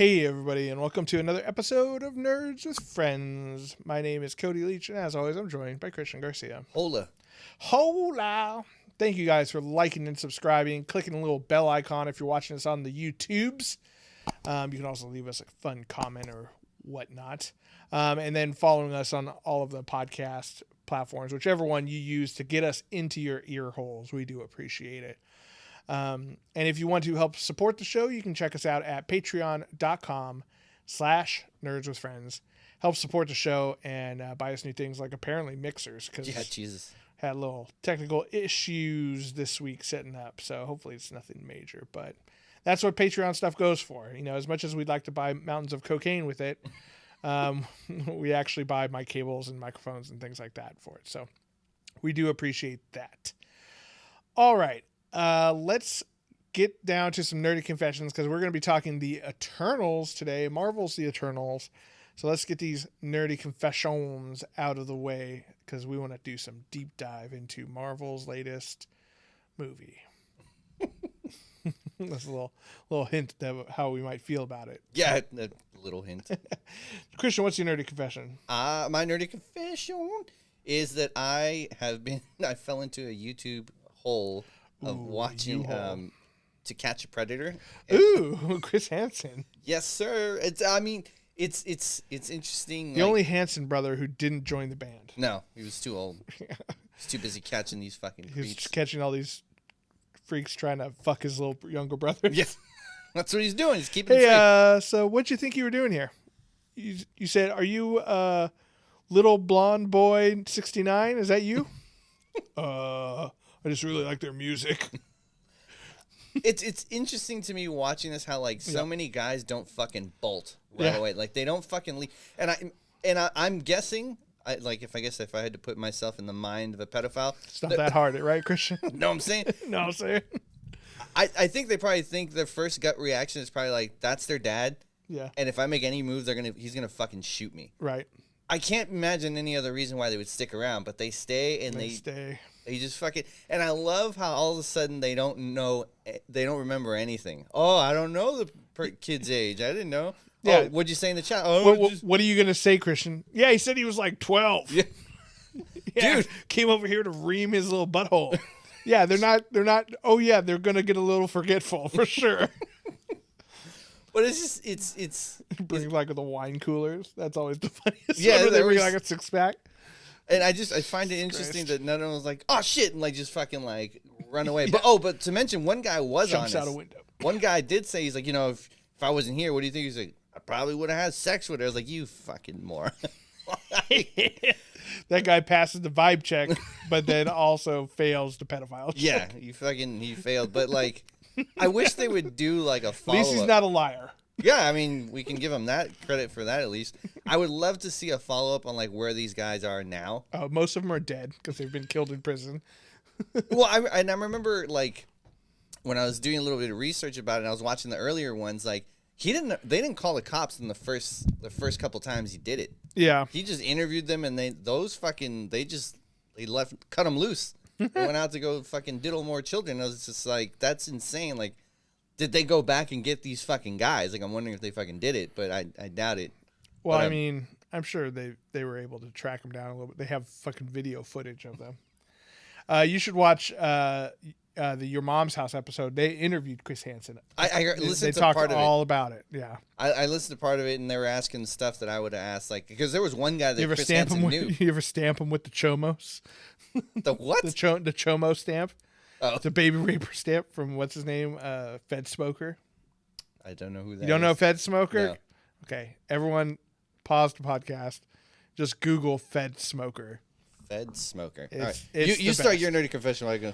Hey everybody, and welcome to another episode of Nerds with Friends. My name is Cody Leach, and as always, I'm joined by Christian Garcia. Hola. Hola! Thank you guys for liking and subscribing, clicking the little bell icon if you're watching us on the YouTubes. You can also leave us a fun comment or whatnot. And then following us on all of the podcast platforms, whichever one you use to get us into your ear holes. We do appreciate it. And if you want to help support the show, you can check us out at patreon.com/nerdswithfriends. Help support the show and buy us new things like apparently mixers. Yeah, Jesus. Had a little technical issues this week setting up. So hopefully it's nothing major, but that's what Patreon stuff goes for. You know, as much as we'd like to buy mountains of cocaine with it, we actually buy mic cables and microphones and things like that for it. So we do appreciate that. All right. Let's get down to some nerdy confessions because we're going to be talking the Eternals today. Marvel's the Eternals. So let's get these nerdy confessions out of the way because we want to do some deep dive into Marvel's latest movie. That's a little hint of how we might feel about it. Yeah, a little hint. Christian, what's your nerdy confession? My nerdy confession is that I fell into a YouTube hole of watching To Catch a Predator. Ooh, Chris Hansen. Yes, sir. It's interesting. The only Hansen brother who didn't join the band. No, he was too old. He's too busy catching these fucking He was creeps. just catching all these freaks trying to fuck his little younger brother. Yeah, that's what he's doing. He's keeping it Hey, so what'd you think you were doing here? You said, are you little blonde boy 69? Is that you? I just really like their music. It's interesting to me watching this how so many guys don't fucking bolt right away. Like they don't fucking leave. And I'm guessing if I had to put myself in the mind of a pedophile, It's not that hard, right, Christian? No, I'm saying. No, I'm saying. I think they probably think their first gut reaction is probably like, that's their dad. Yeah. And if I make any moves, he's gonna fucking shoot me. Right. I can't imagine any other reason why they would stick around, but they stay and they stay. They just fucking, and I love how all of a sudden they don't remember anything. Oh, I don't know the kid's age. I didn't know. Yeah. Oh, what'd you say in the chat? Oh, what are you gonna say, Christian? Yeah, he said he was like 12. Yeah. Yeah, Dude, came over here to ream his little butthole. Yeah, they're not. Oh yeah, they're gonna get a little forgetful for sure. But it's Bring like the wine coolers. That's always the funniest. Yeah, one, they bring like a 6-pack. And I find it interesting that none of them was like, oh shit, and just fucking run away. Yeah. But to mention, one guy was Jumps honest. out a window. One guy did say, he's like, if I wasn't here, what do you think? He's like, I probably would have had sex with her. I was like, you fucking moron. That guy passes the vibe check, but then also fails the pedophile check. Yeah, he failed. But I wish they would do a follow-up. At least he's not a liar. Yeah, I mean, we can give him that credit for that at least. I would love to see a follow-up on where these guys are now. Most of them are dead because they've been killed in prison. Well, I remember when I was doing a little bit of research about it and I was watching the earlier ones, they didn't call the cops in the first couple times he did it. Yeah. He just interviewed them and they cut them loose. They went out to go fucking diddle more children. I was just like, that's insane. Did they go back and get these fucking guys? I'm wondering if they fucking did it, but I doubt it. Well, I mean, I'm sure they were able to track them down a little bit. They have fucking video footage of them. You should watch the Your Mom's House episode. They interviewed Chris Hansen. I listened to part of it. They talked all all about it. Yeah. I listened to part of it, and they were asking stuff that I would have asked, because there was one guy that Chris Hansen knew. You ever stamp him with the Chomos? The what? The Chomo stamp. Oh. It's a baby raper stamp from what's his name? Fed Smoker. I don't know who that is. You don't know Fed Smoker? No. Okay. Everyone pause the podcast. Just Google Fed Smoker. Fed Smoker. All It's right. You start best. your nerdy confession while I go.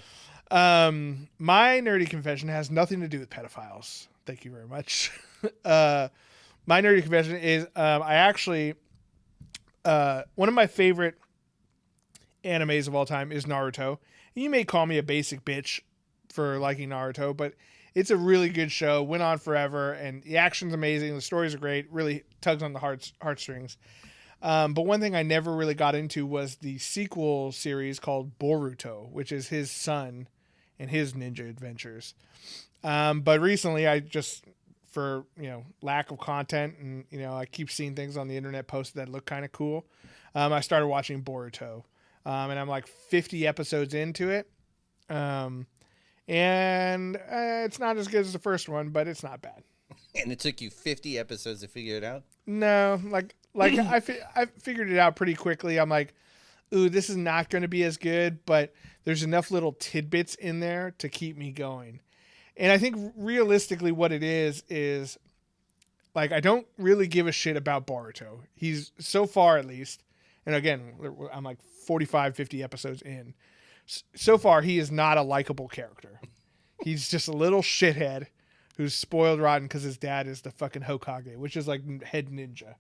My nerdy confession has nothing to do with pedophiles. Thank you very much. My nerdy confession is I actually one of my favorite animes of all time is Naruto. You may call me a basic bitch for liking Naruto, but it's a really good show. Went on forever, and the action's amazing. The stories are great. Really tugs on the heartstrings. But one thing I never really got into was the sequel series called Boruto, which is his son and his ninja adventures. But recently I just for lack of content, and I keep seeing things on the internet posted that look kind of cool. I started watching Boruto, and I'm like 50 episodes into it, and it's not as good as the first one, but it's not bad. And it took you 50 episodes to figure it out? No, like I figured it out pretty quickly. I'm like, ooh, this is not going to be as good, but there's enough little tidbits in there to keep me going. And I think realistically what it is like, I don't really give a shit about Boruto. He's, so far at least, and again, I'm like 45, 50 episodes in. So far, he is not a likable character. He's just a little shithead who's spoiled rotten because his dad is the fucking Hokage, which is like head ninja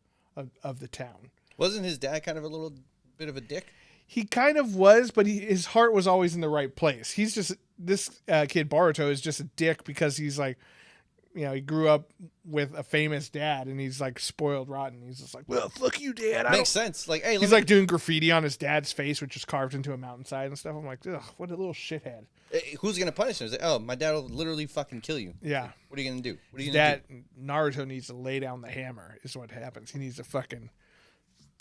of the town. Wasn't his dad kind of a little bit of a dick? He kind of was, but his heart was always in the right place. He's just, this kid Boruto is just a dick because he's like, he grew up with a famous dad and he's like spoiled rotten. He's just like, well, fuck you, dad. Makes sense. Like, hey, he's like doing graffiti on his dad's face, which is carved into a mountainside and stuff. I'm like, ugh, what a little shithead. Who's going to punish him? He's like, oh, my dad will literally fucking kill you. Yeah. What are you going to do? What are you going to do? Naruto needs to lay down the hammer is what happens. He needs to fucking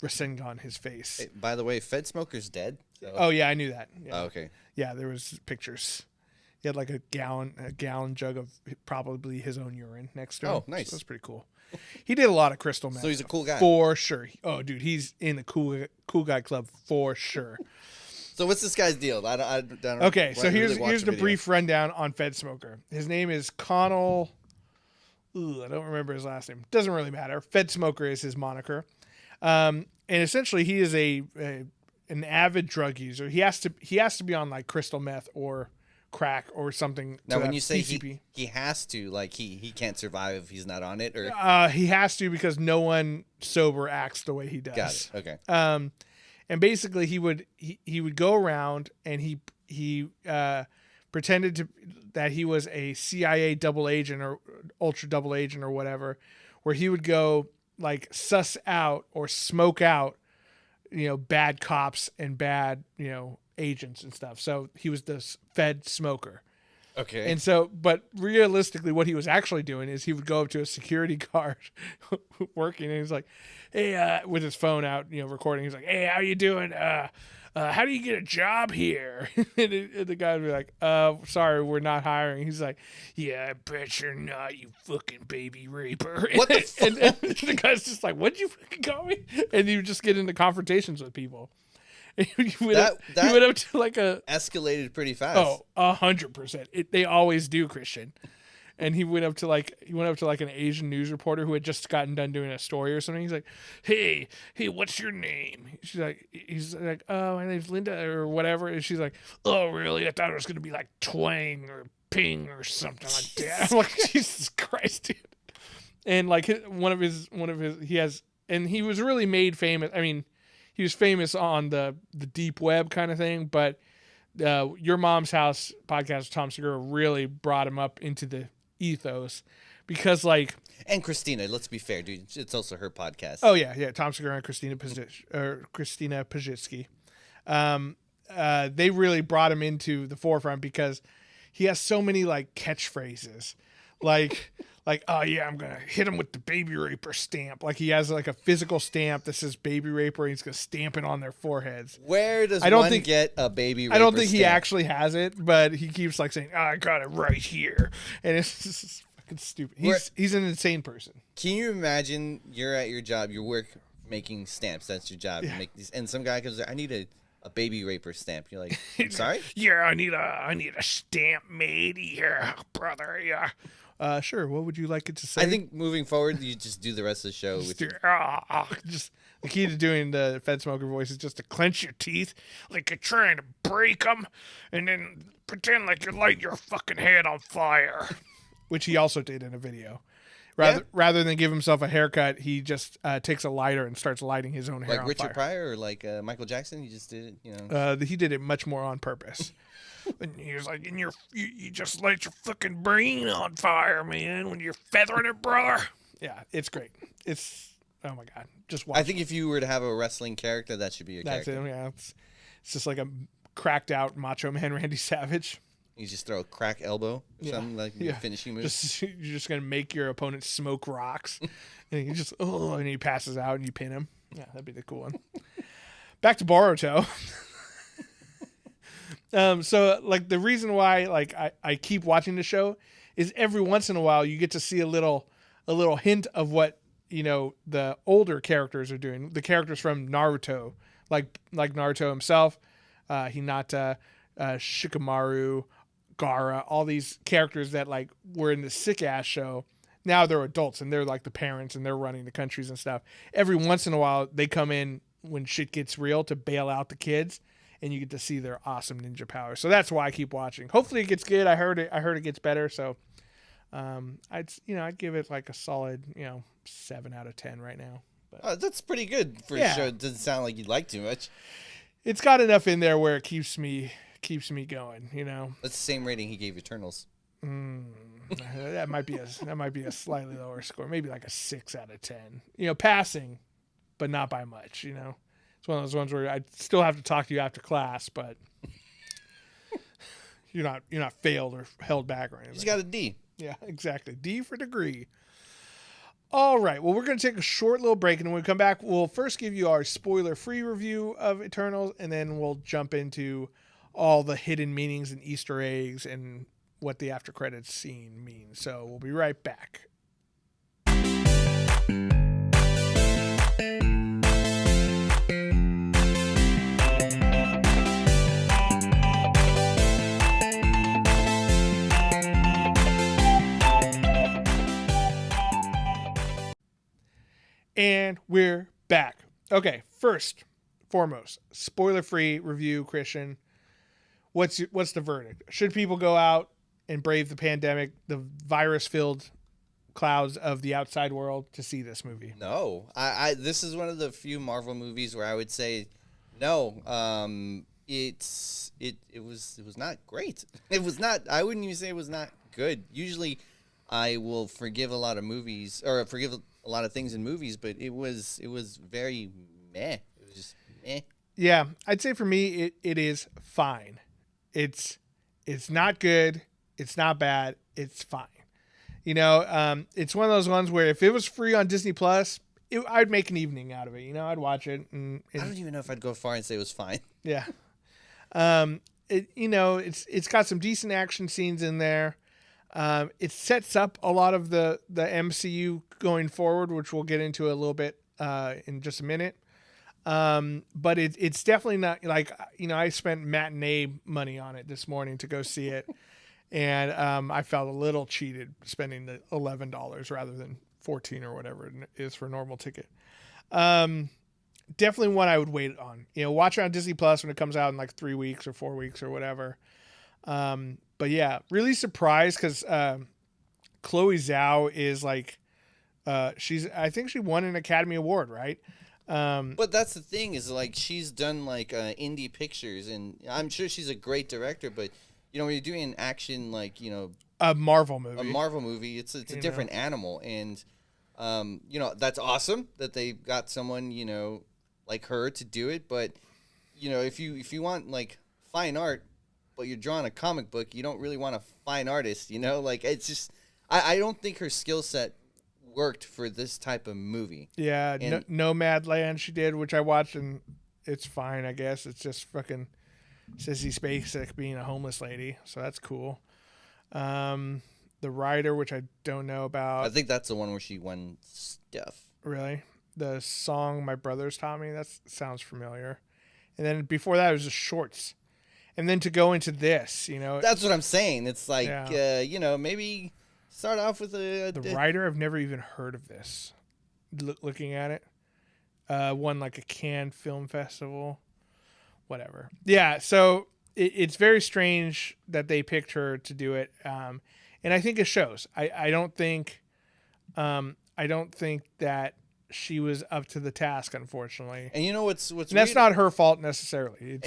Rasengan his face. Hey, by the way, Fed Smoker's dead. So. Oh, yeah, I knew that. Yeah. Oh, okay. Yeah, there was pictures. He had like a gallon jug of probably his own urine next to him. Oh, nice. So that's pretty cool. He did a lot of crystal meth. So he's a cool guy. For sure. Oh, dude, he's in the cool guy club for sure. So what's this guy's deal? I don't okay, so here's the video. brief rundown on Fed Smoker. His name is Connell. Ooh, I don't remember his last name. Doesn't really matter. Fed Smoker is his moniker. And essentially he is an avid drug user. He has to be on like crystal meth or crack or something. Now, when you say PCP. he has to, like he can't survive if he's not on it, or he has to because no one sober acts the way he does. Got it. Okay. And basically he would go around and he pretended that he was a CIA double agent or ultra double agent or whatever, where he would go like suss out or smoke out, bad cops and bad, agents and stuff. So he was the Fed Smoker. Okay. And so, but realistically, what he was actually doing is he would go up to a security guard working, and he's like, "Hey," with his phone out, recording. He's like, "Hey, how you doing? How do you get a job here?" and the guy would be like, "Sorry, we're not hiring." He's like, "Yeah, I bet you're not, you fucking baby raper." What the fuck? And the guy's just like, "What'd you fucking call me?" And he would just get into confrontations with people. He went up to like a escalated pretty fast. Oh, 100%. They always do, Christian. And he went up to like an Asian news reporter who had just gotten done doing a story or something. He's like, "Hey, what's your name?" He's like, "Oh, my name's Linda," or whatever. And she's like, "Oh, really? I thought it was gonna be like Twang or Ping or something like that." I'm like, Jesus Christ, dude. And like one of his he was really made famous. I mean, he was famous on the deep web kind of thing, but Your Mom's House podcast with Tom Segura really brought him up into the ethos because like, and Christina, let's be fair, dude, it's also her podcast. Oh yeah, Tom Segura and Christina Pajitsky. They really brought him into the forefront because he has so many like catchphrases, like oh yeah, I'm gonna hit him with the baby raper stamp. Like he has like a physical stamp that says baby raper, and he's gonna stamp it on their foreheads. Where does one get a baby raper? I don't think stamp? he actually has it, but he keeps like saying, "I got it right here," and it's just fucking stupid. He's an insane person. Can you imagine you're at your job, your work, making stamps? That's your job. Yeah. You make these, and some guy comes, "I need a baby raper stamp." You're like, "I'm sorry?" Yeah, I need a stamp made here, brother. Yeah. Sure. What would you like it to say? I think moving forward, you just do the rest of the show. Just the key to doing the Fed Smoker voice is just to clench your teeth like you're trying to break them, and then pretend like you're lighting your fucking head on fire, which he also did in a video. Rather than give himself a haircut, he just takes a lighter and starts lighting his own hair on Richard fire. Pryor or like Michael Jackson. He just did it, He did it much more on purpose. And he was like, "And you just light your fucking brain on fire, man, when you're feathering it, brother." Yeah, it's great. It's, oh my God, just watch. I think if you were to have a wrestling character, that should be your character. That's it. Yeah, it's just like a cracked out Macho Man Randy Savage. You just throw a crack elbow, or something like your finishing move. You're just gonna make your opponent smoke rocks, and and he passes out and you pin him. Yeah, that'd be the cool one. Back to Boruto. So like the reason why like I keep watching the show is every once in a while you get to see a little hint of what the older characters are doing. The characters from Naruto, like Naruto himself, Hinata, Shikamaru, Gaara, all these characters that like were in the sick ass show. Now they're adults and they're like the parents and they're running the countries and stuff. Every once in a while they come in when shit gets real to bail out the kids, and you get to see their awesome ninja powers. So that's why I keep watching. Hopefully it gets good. I heard it gets better. So I'd give it like a solid 7 out of 10 right now. But that's pretty good for a show. It doesn't sound like you like too much. It's got enough in there where it keeps me going. That's the same rating he gave Eternals. That might be a slightly lower score, maybe like a 6 out of 10. Passing, but not by much. It's one of those ones where I still have to talk to you after class, but you're not failed or held back or anything. You just got a D. Yeah, exactly. D for degree. All right. Well, we're going to take a short little break, and when we come back, we'll first give you our spoiler-free review of Eternals, and then we'll jump into all the hidden meanings and Easter eggs and what the after credits scene means. So we'll be right back. And we're back. Okay, first, foremost, spoiler-free review, Christian. What's the verdict? Should people go out and brave the pandemic, the virus-filled clouds of the outside world to see this movie? No. This is one of the few Marvel movies where I would say no. It was not great. It was not. I wouldn't even say it was not good. Usually, I will forgive a lot of movies or forgive a lot of things in movies, but it was very meh. It was just meh. Yeah, I'd say for me it is fine. It's not good. It's not bad. It's fine. It's one of those ones where if it was free on Disney Plus, I'd make an evening out of it. I'd watch it. And I don't even know if I'd go far and say it was fine. Yeah. It's got some decent action scenes in there. It sets up a lot of the MCU going forward, which we'll get into a little bit in just a minute. But it's definitely not like, I spent matinee money on it this morning to go see it. And I felt a little cheated spending the $11 rather than $14 or whatever it is for a normal ticket. Definitely one I would wait on. Watch it on Disney Plus when it comes out in like 3 weeks or 4 weeks or whatever. But yeah, really surprised because Chloe Zhao is like, I think she won an Academy Award, right? But that's the thing is like she's done like indie pictures, and I'm sure she's a great director. But when you're doing an action like a Marvel movie, it's a different animal, and that's awesome that they got someone like her to do it. But if you want like fine art, but you're drawing a comic book, you don't really want a fine artist, like it's just, I don't think her skill set worked for this type of movie. Yeah. Nomadland she did, which I watched, and it's fine, I guess. It's just fucking Sissy Spacek being a homeless lady. So that's cool. The Rider, which I don't know about. I think that's the one where she won stuff. Really? The song My Brothers Taught Me, that sounds familiar. And then before that, it was just shorts. And then to go into this, That's what I'm saying. It's like, maybe start off with The Rider, I've never even heard of this. Looking at it. Won like a Cannes Film Festival. Whatever. Yeah, so it's very strange that they picked her to do it. And I think it shows. I don't think that she was up to the task, unfortunately. And what's that's not her fault necessarily.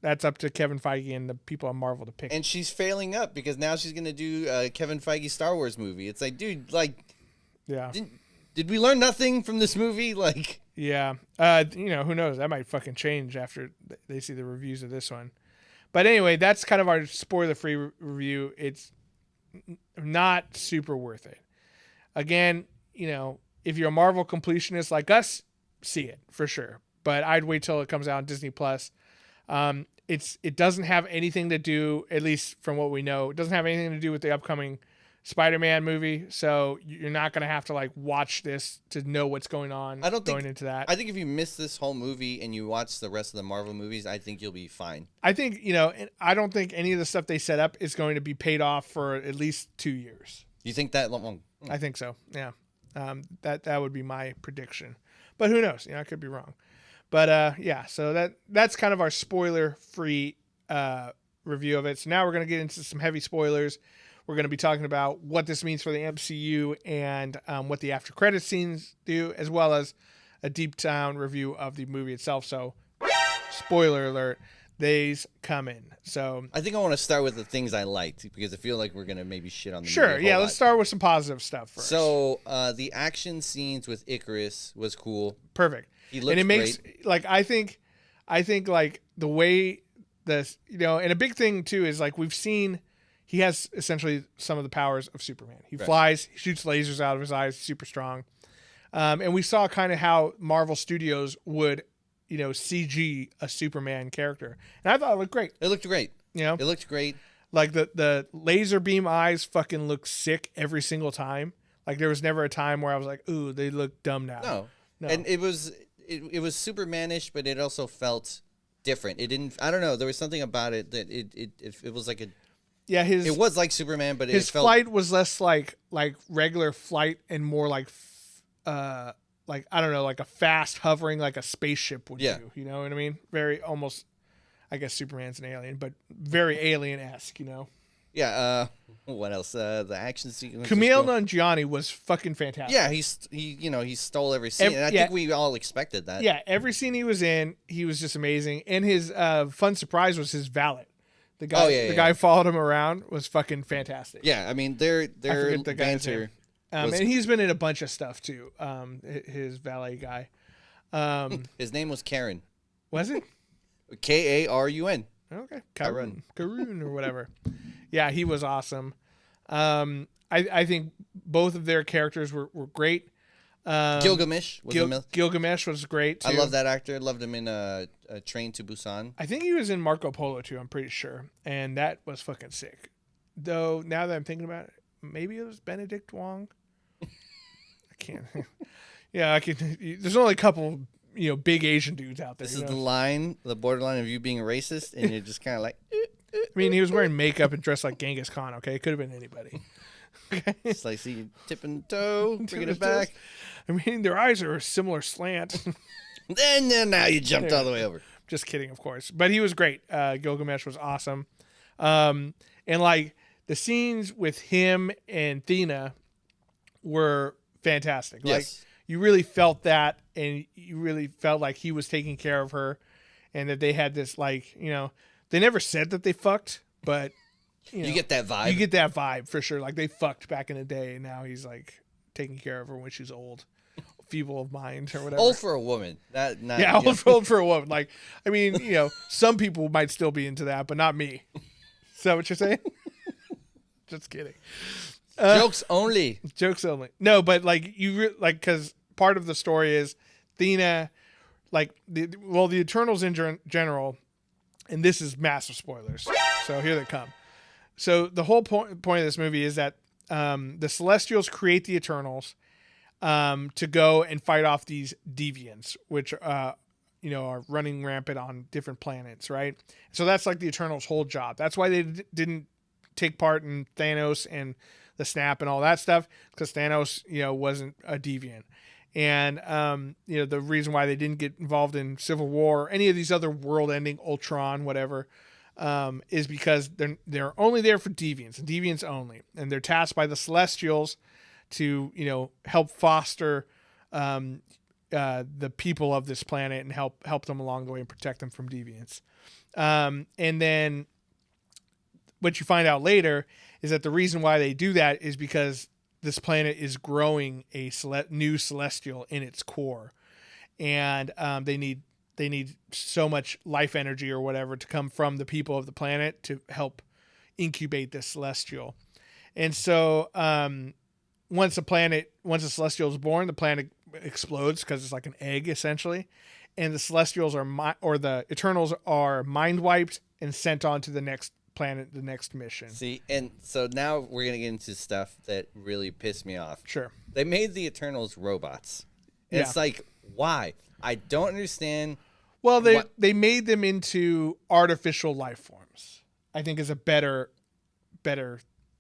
That's up to Kevin Feige and the people on Marvel to pick. And she's failing up because now she's gonna do Kevin Feige Star Wars movie. It's like, dude, like, yeah. Did we learn nothing from this movie? Like, yeah. Who knows? That might fucking change after they see the reviews of this one. But anyway, that's kind of our spoiler-free review. It's not super worth it. Again, if you're a Marvel completionist like us, see it for sure. But I'd wait till it comes out on Disney Plus. It doesn't have anything to do, at least from what we know, it doesn't have anything to do with the upcoming Spider-Man movie. So you're not going to have to like watch this to know what's going on into that. I think if you miss this whole movie and you watch the rest of the Marvel movies, I think you'll be fine. I think, I don't think any of the stuff they set up is going to be paid off for at least 2 years. You think that long? I think so. Yeah. That would be my prediction, but who knows? I could be wrong. But yeah, so that's kind of our spoiler-free review of it. So now we're going to get into some heavy spoilers. We're going to be talking about what this means for the MCU and what the after credit scenes do, as well as a deep down review of the movie itself. So, spoiler alert, they's coming. So I think I want to start with the things I liked because I feel like we're going to maybe shit on the sure. movie Yeah, let's start with some positive stuff first. So the action scenes with Icarus was cool. Perfect. He looked and it makes great. like I think like the way this and a big thing too is like we've seen he has essentially some of the powers of Superman. He flies, he shoots lasers out of his eyes, super strong. And we saw kind of how Marvel Studios would CG a Superman character, and I thought it looked great. It looked great. It looked great. Like the laser beam eyes fucking look sick every single time. Like there was never a time where I was like, ooh, they look dumb now. No. And it was Supermanish, but it also felt different. It didn't. I don't know. There was something about it that it was like a. Yeah, it was like Superman, but his flight was less like regular flight and more like like I don't know, like a fast hovering like a spaceship would do. You know what I mean? Very almost. I guess Superman's an alien, but very alien-esque. Yeah. What else? The action sequence. Kumail Nanjiani was fucking fantastic. Yeah, he stole every scene, and I think we all expected that. Yeah, every scene he was in, he was just amazing. And his fun surprise was his valet. The guy, the guy followed him around was fucking fantastic. Yeah, I mean their the banter. And he's been in a bunch of stuff too. His valet guy. His name was Karen. Was it? Karun. Okay, Karun or whatever. Yeah, he was awesome. I think both of their characters were great. Gilgamesh was great too. I love that actor. Loved him in a Train to Busan. I think he was in Marco Polo too, I'm pretty sure. And that was fucking sick. Though now that I'm thinking about it, maybe it was Benedict Wong. I can't. Yeah, I can. There's only a couple big Asian dudes out there. This is the borderline of you being racist, and you're just kind of like. I mean, he was wearing makeup and dressed like Genghis Khan. Okay, it could have been anybody. Okay, it's like see tipping toe, bringing it back. I mean, their eyes are a similar slant. then now you jumped all the way over. Just kidding, of course. But he was great. Gilgamesh was awesome, and like the scenes with him and Thena were fantastic. Yes. Like you really felt that, and you really felt like he was taking care of her, and that they had this like they never said that they fucked, but you get that vibe. You get that vibe for sure. Like they fucked back in the day, and now he's like taking care of her when she's old, feeble of mind or whatever. Old for a woman. Old for a woman. Like I mean, some people might still be into that, but not me. Is that what you're saying? Just kidding. Jokes only. Jokes only. No, but like because part of the story is Thena, like the Eternals in general, and this is massive spoilers. So here they come. So the whole point of this movie is that the Celestials create the Eternals to go and fight off these deviants, which are running rampant on different planets, right? So that's like the Eternals' whole job. That's why they didn't take part in Thanos and the Snap and all that stuff, because Thanos, wasn't a deviant. And, the reason why they didn't get involved in Civil War or any of these other world-ending Ultron, whatever, is because they're only there for deviants and deviants only. And they're tasked by the Celestials to, help foster the people of this planet and help them along the way and protect them from deviants. And then what you find out later is that the reason why they do that is because this planet is growing a new celestial in its core, and they need they need so much life energy or whatever to come from the people of the planet to help incubate this celestial. And so once a celestial is born, the planet explodes because it's like an egg essentially, and the celestials or the Eternals are mind wiped and sent on to the next planet, the next mission. See, and so now we're gonna get into stuff that really pissed me off. Sure. They made the Eternals robots. And It's like, why? I don't understand. Well, they made them into artificial life forms. I think is a better.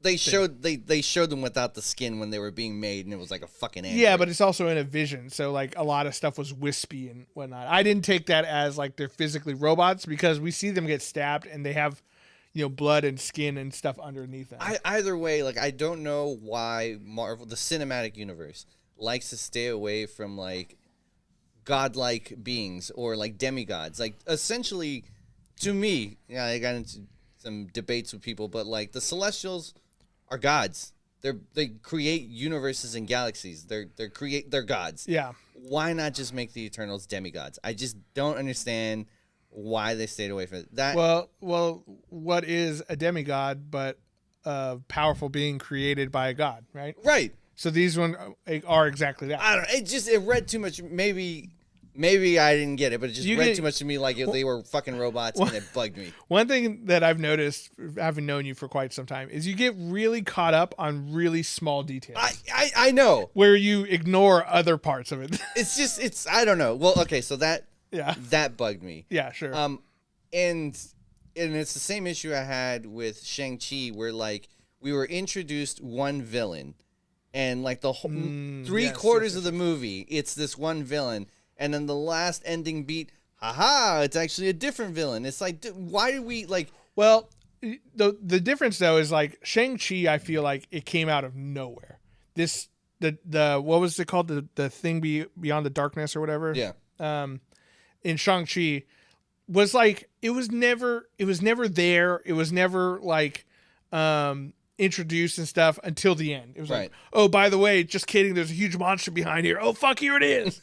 They showed them without the skin when they were being made, and it was like a fucking android. Yeah, but it's also in a vision, so like a lot of stuff was wispy and whatnot. I didn't take that as like they're physically robots because we see them get stabbed and they have, blood and skin and stuff underneath them. Either way, like I don't know why Marvel, the cinematic universe, likes to stay away from like godlike beings or like demigods. Like essentially, to me, I got into some debates with people, but like the Celestials are gods. They create universes and galaxies. They're gods. Yeah. Why not just make the Eternals demigods? I just don't understand why they stayed away from it. That well, what is a demigod but a powerful being created by a god, right? Right. So these one are exactly that. I don't know. It read too much. Maybe I didn't get it, but it just read too much to me like if they were fucking robots, and it bugged me. One thing that I've noticed, having known you for quite some time, is you get really caught up on really small details. I know. Where you ignore other parts of it. It's I don't know. Well, okay, so that bugged me. Yeah, sure. And it's the same issue I had with Shang-Chi, where like we were introduced one villain, and like the whole three-quarters of the movie, it's this one villain. And then the last ending beat, it's actually a different villain. It's like, why did we like? Well, the difference though is like Shang-Chi. I feel like it came out of nowhere. The what was it called? The thing beyond the darkness or whatever. Yeah. In Shang-Chi was like it was never there. It was never like introduced and stuff until the end. It was like, oh, by the way, just kidding. There's a huge monster behind here. Oh fuck, here it is.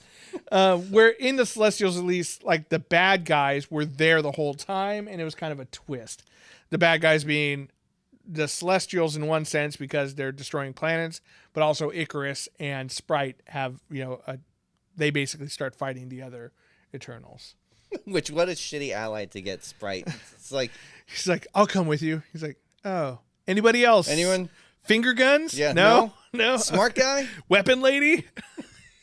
Where in the Celestials, at least, like the bad guys were there the whole time, and it was kind of a twist. The bad guys being the Celestials in one sense because they're destroying planets, but also Icarus and Sprite have, they basically start fighting the other Eternals. Which, what a shitty ally to get Sprite. It's like he's like, I'll come with you. He's like, oh, anybody else? Anyone? Finger guns? Yeah. No. Smart guy? Weapon lady?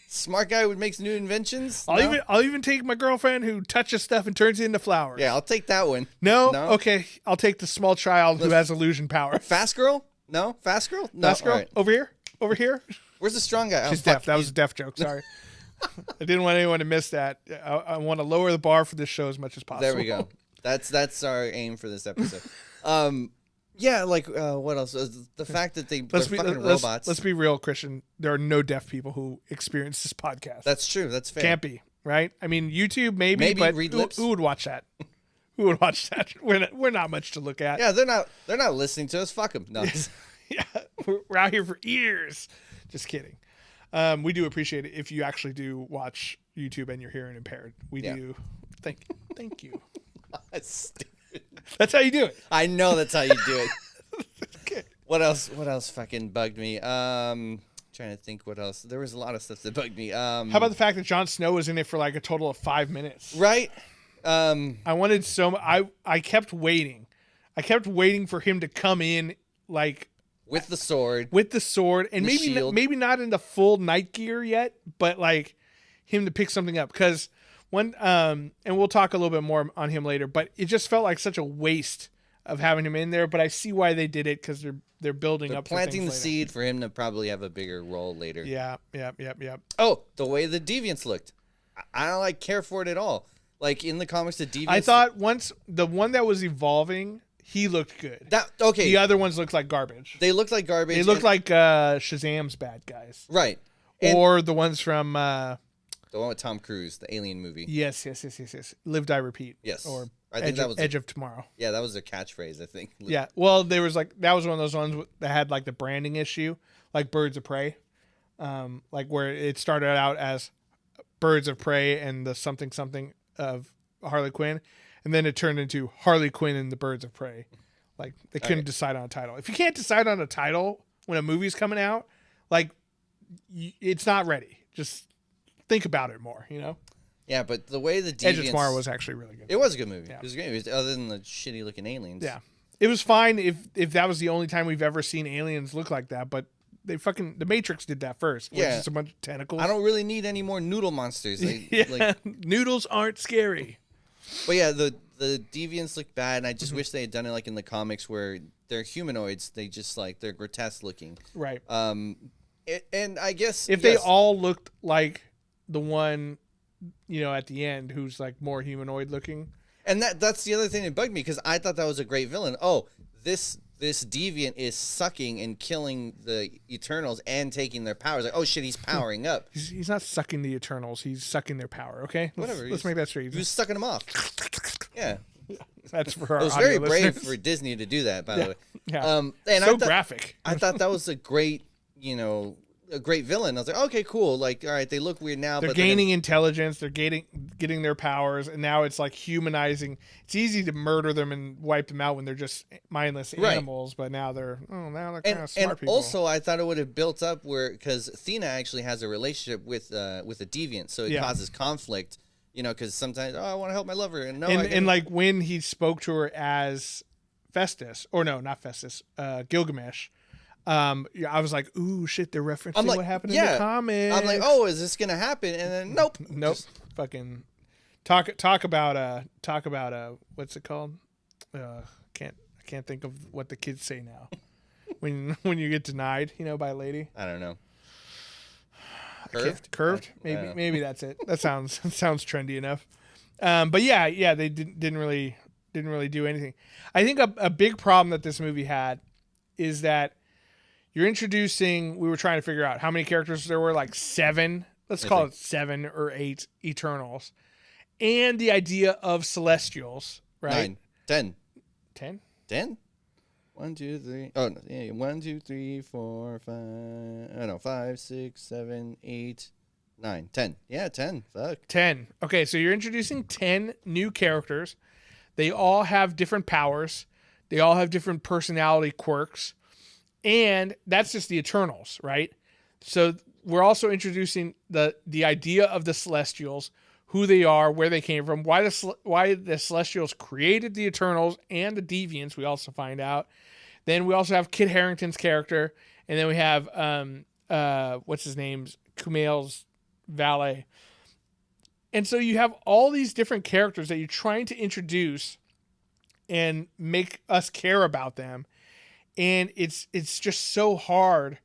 Smart guy who makes new inventions? I'll even take my girlfriend who touches stuff and turns it into flowers. Yeah, I'll take that one. No? Okay, I'll take the small child who has illusion power. Fast girl? No? Fast girl? No. Fast girl? Right. Over here? Where's the strong guy? She's deaf. That was a deaf joke. Sorry. I didn't want anyone to miss that. I want to lower the bar for this show as much as possible. There we go. That's our aim for this episode. Yeah, like what else? The fact that they're fucking robots. Let's be real, Christian. There are no deaf people who experience this podcast. That's true. That's fair. Can't be, right? I mean, YouTube maybe but read lips. Who would watch that? Who would watch that? We're not much to look at. Yeah, they're not listening to us. Fuck them. No. Yeah, we're out here for ears. Just kidding. We do appreciate it if you actually do watch YouTube and you're hearing impaired. We do. Thank you. That's how you do it. I know that's how you do it. Okay. What else fucking bugged me? Trying to think what else. There was a lot of stuff that bugged me. How about the fact that Jon Snow was in it for like a total of 5 minutes? Right. I wanted I kept waiting. I kept waiting for him to come in like with the sword. And maybe not in the full night gear yet, but like him to pick something up because and we'll talk a little bit more on him later, but it just felt like such a waste of having him in there, but I see why they did it because they're building up planting the later. seed for him to probably have a bigger role later. Yeah. Oh, the way the Deviants looked. I don't care for it at all. Like in the comics, the Deviants. I thought once the one that was evolving, he looked good. The other ones looked like garbage. They looked like garbage. They looked like Shazam's bad guys. Right. Or the ones from the one with Tom Cruise, the Alien movie. Yes. Live, Die, Repeat. Yes. Or I think that was Edge of Tomorrow. Yeah, that was their catchphrase, I think. Yeah. Well, that was one of those ones that had like the branding issue, like Birds of Prey, like where it started out as Birds of Prey and the something of Harley Quinn, and then it turned into Harley Quinn and the Birds of Prey. Like they couldn't decide on a title. If you can't decide on a title when a movie's coming out, like it's not ready. Just think about it more, you know? Yeah, but the way the Deviants... Edge of Tomorrow was actually really good. It was a good movie. Yeah. It was great. It was, other than the shitty looking aliens. Yeah. It was fine if that was the only time we've ever seen aliens look like that, but the Matrix did that first. Which is a bunch of tentacles. I don't really need any more noodle monsters. Noodles aren't scary. But yeah, the Deviants look bad, and I just wish they had done it like in the comics where they're humanoids. They just like, they're grotesque looking. Right. And I guess... If they all looked like the one, you know, at the end who's like more humanoid looking. And that's the other thing that bugged me, because I thought that was a great villain. Oh, this deviant is sucking and killing the Eternals and taking their powers. Like, oh shit, he's powering up. He's not sucking the Eternals. He's sucking their power. Okay, let's make that straight. He was sucking them off. Yeah, that's for our. It was very brave for Disney to do that. By the way, yeah. And so graphic. I thought that was a great villain. I was like, okay, cool. Like, all right, they look weird now, they're but gaining intelligence. They're getting their powers, and now it's like humanizing. It's easy to murder them and wipe them out when they're just mindless animals, but now they're kind of smart people. Also, I thought it would have built up because Athena actually has a relationship with a deviant, so it causes conflict. You know, because sometimes I want to help my lover, and and like when he spoke to her as Festus, or no, not Festus, Gilgamesh. I was like, ooh, shit, they're referencing what happened in the comics. I'm like, oh, is this gonna happen? And then nope. Just fucking talk about what's it called? Can't think of what the kids say now. when you get denied, by a lady. I don't know. Curved? Maybe that's it. That sounds trendy enough. But yeah, they didn't really do anything. I think a big problem that this movie had is that you're introducing, we were trying to figure out how many characters there were, like 7. Let's call it 7 or 8 Eternals. And the idea of Celestials, right? 9. 10. 10? 10? 1, 2, 3. Oh, no. Yeah, 1, 2, 3, 4, 5. I know, 5, 6, 7, 8, 9, 10. Yeah, 10. Fuck. 10. Okay, so you're introducing 10 new characters. They all have different powers. They all have different personality quirks. And that's just the Eternals, right? So we're also introducing the idea of the Celestials, who they are, where they came from, why the Celestials created the Eternals and the Deviants. We also find out. Then we also have Kit Harington's character, and then we have what's his name, Kumail's valet. And so you have all these different characters that you're trying to introduce and make us care about them. And it's just so hard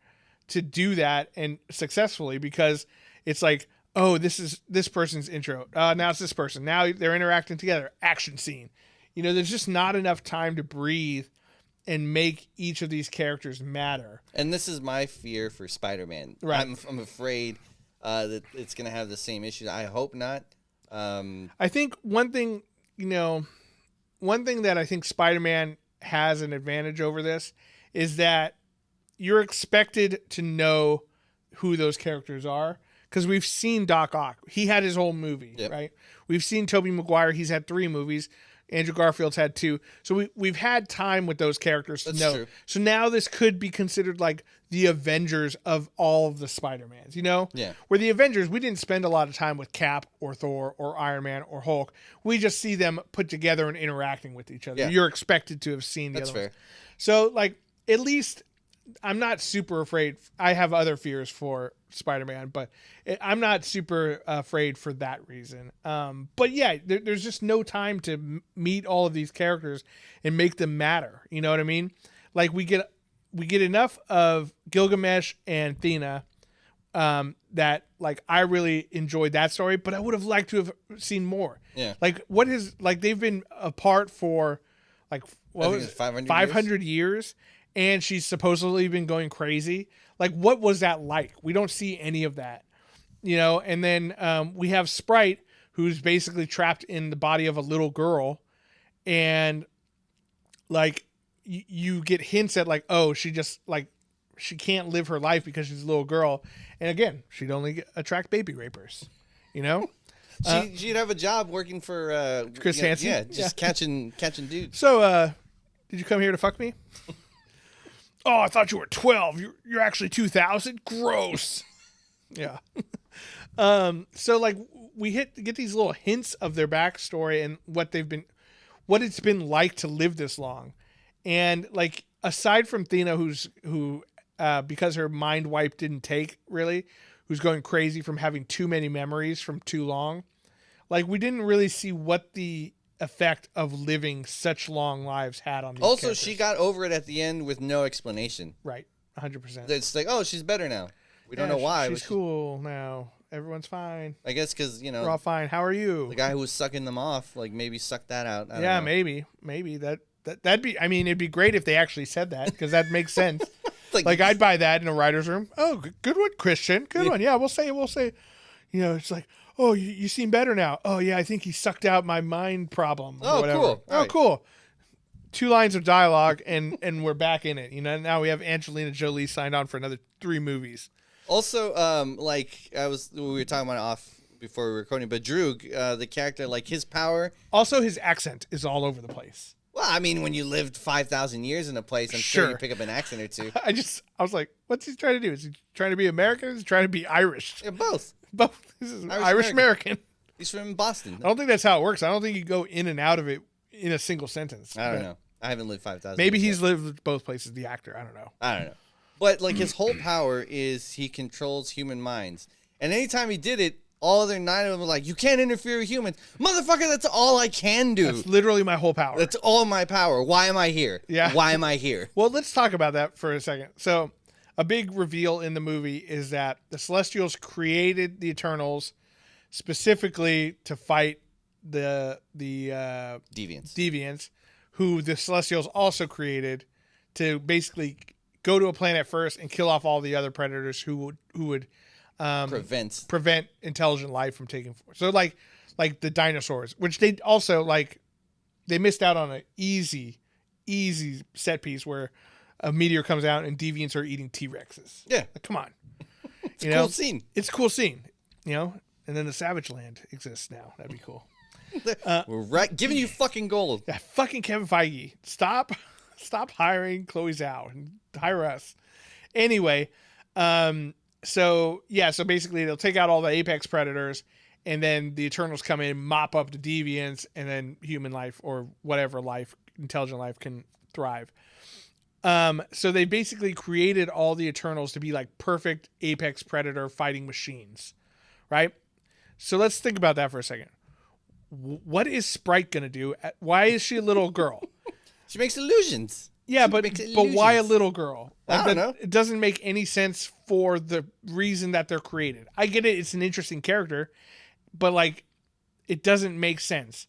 to do that and successfully, because it's like, oh, this is this person's intro. Now it's this person. Now they're interacting together. Action scene. There's just not enough time to breathe and make each of these characters matter. And this is my fear for Spider-Man. Right. I'm afraid that it's going to have the same issues. I hope not. I think one thing that I think Spider-Man has an advantage over this is that you're expected to know who those characters are, because we've seen Doc Ock. He had his whole movie, right? We've seen Tobey Maguire. He's had 3 movies. Andrew Garfield's had 2. So we've had time with those characters to know. True. So now this could be considered like the Avengers of all of the Spider-Mans, Yeah. Where the Avengers, we didn't spend a lot of time with Cap or Thor or Iron Man or Hulk. We just see them put together and interacting with each other. Yeah. You're expected to have seen the other ones. So, at least I'm not super afraid. I have other fears for Spider-Man, but I'm not super afraid for that reason. But yeah, there's just no time to meet all of these characters and make them matter. You know what I mean? Like we get enough of Gilgamesh and Athena that I really enjoyed that story, but I would have liked to have seen more. Yeah. They've been apart for 500 years. And she's supposedly been going crazy. What was that like? We don't see any of that, And then we have Sprite, who's basically trapped in the body of a little girl, and you get hints at oh, she just she can't live her life because she's a little girl, and again, she'd only attract baby rapers, She'd have a job working for Chris Hansen? Yeah, just catching dudes. So, did you come here to fuck me? Oh, I thought you were 12. You're actually 2,000. Gross. Yeah. So like we get these little hints of their backstory and what it's been like to live this long. And like, aside from Thena, who because her mind wipe didn't take really, who's going crazy from having too many memories from too long. Like, we didn't really see what the effect of living such long lives had on these Also, characters. she got over it at the end with no explanation. Right. 100%. It's like, oh, she's better now. We don't know why. She's cool now. Everyone's fine. I guess because, we're all fine. How are you? The guy who was sucking them off, like, maybe sucked that out. I don't know. Maybe that'd be. I mean, it'd be great if they actually said that, because that makes sense. like I'd buy that in a writer's room. Oh, good one, Christian. Good one. Yeah, we'll say. It's like, oh, you seem better now. Oh yeah, I think he sucked out my mind problem. Oh, whatever. cool. Oh, cool. 2 lines of dialogue and we're back in it. Now we have Angelina Jolie signed on for another 3 movies. Also, we were talking about it off before we were recording, but Droog, the character, like, his power. Also, his accent is all over the place. Well, I mean, when you lived 5,000 years in a place, I'm sure you pick up an accent or two. I was like, what's he trying to do? Is he trying to be American? Or is he trying to be Irish? Yeah, both. Both. This is Irish American. He's from Boston. I don't think that's how it works. I don't think you go in and out of it in a single sentence. I don't know. I haven't lived 5,000 Maybe years he's lived both places, the actor. I don't know. But, like, his whole power is he controls human minds. And anytime he did it, all other 9 of them were like, you can't interfere with humans. Motherfucker, that's all I can do. That's literally my whole power. That's all my power. Why am I here? Yeah. Why am I here? Well, let's talk about that for a second. So, a big reveal in the movie is that the Celestials created the Eternals specifically to fight the Deviants, who the Celestials also created to basically go to a planet first and kill off all the other predators who would prevent intelligent life from taking form. So like the dinosaurs, which they also they missed out on an easy set piece where a meteor comes out and deviants are eating T-Rexes. Yeah, like, come on, it's a cool scene. It's a cool scene, and then the Savage Land exists now. That'd be cool. We're giving you fucking gold. Yeah, fucking Kevin Feige, stop hiring Chloe Zhao and hire us. Anyway, so basically they'll take out all the apex predators, and then the Eternals come in, mop up the deviants, and then human life or whatever life, intelligent life, can thrive. So they basically created all the Eternals to be like perfect apex predator fighting machines, right? So let's think about that for a second. What is Sprite gonna do? Why is she a little girl? She makes illusions. Yeah, but why a little girl? I don't know. It doesn't make any sense for the reason that they're created. I get it; it's an interesting character, but it doesn't make sense.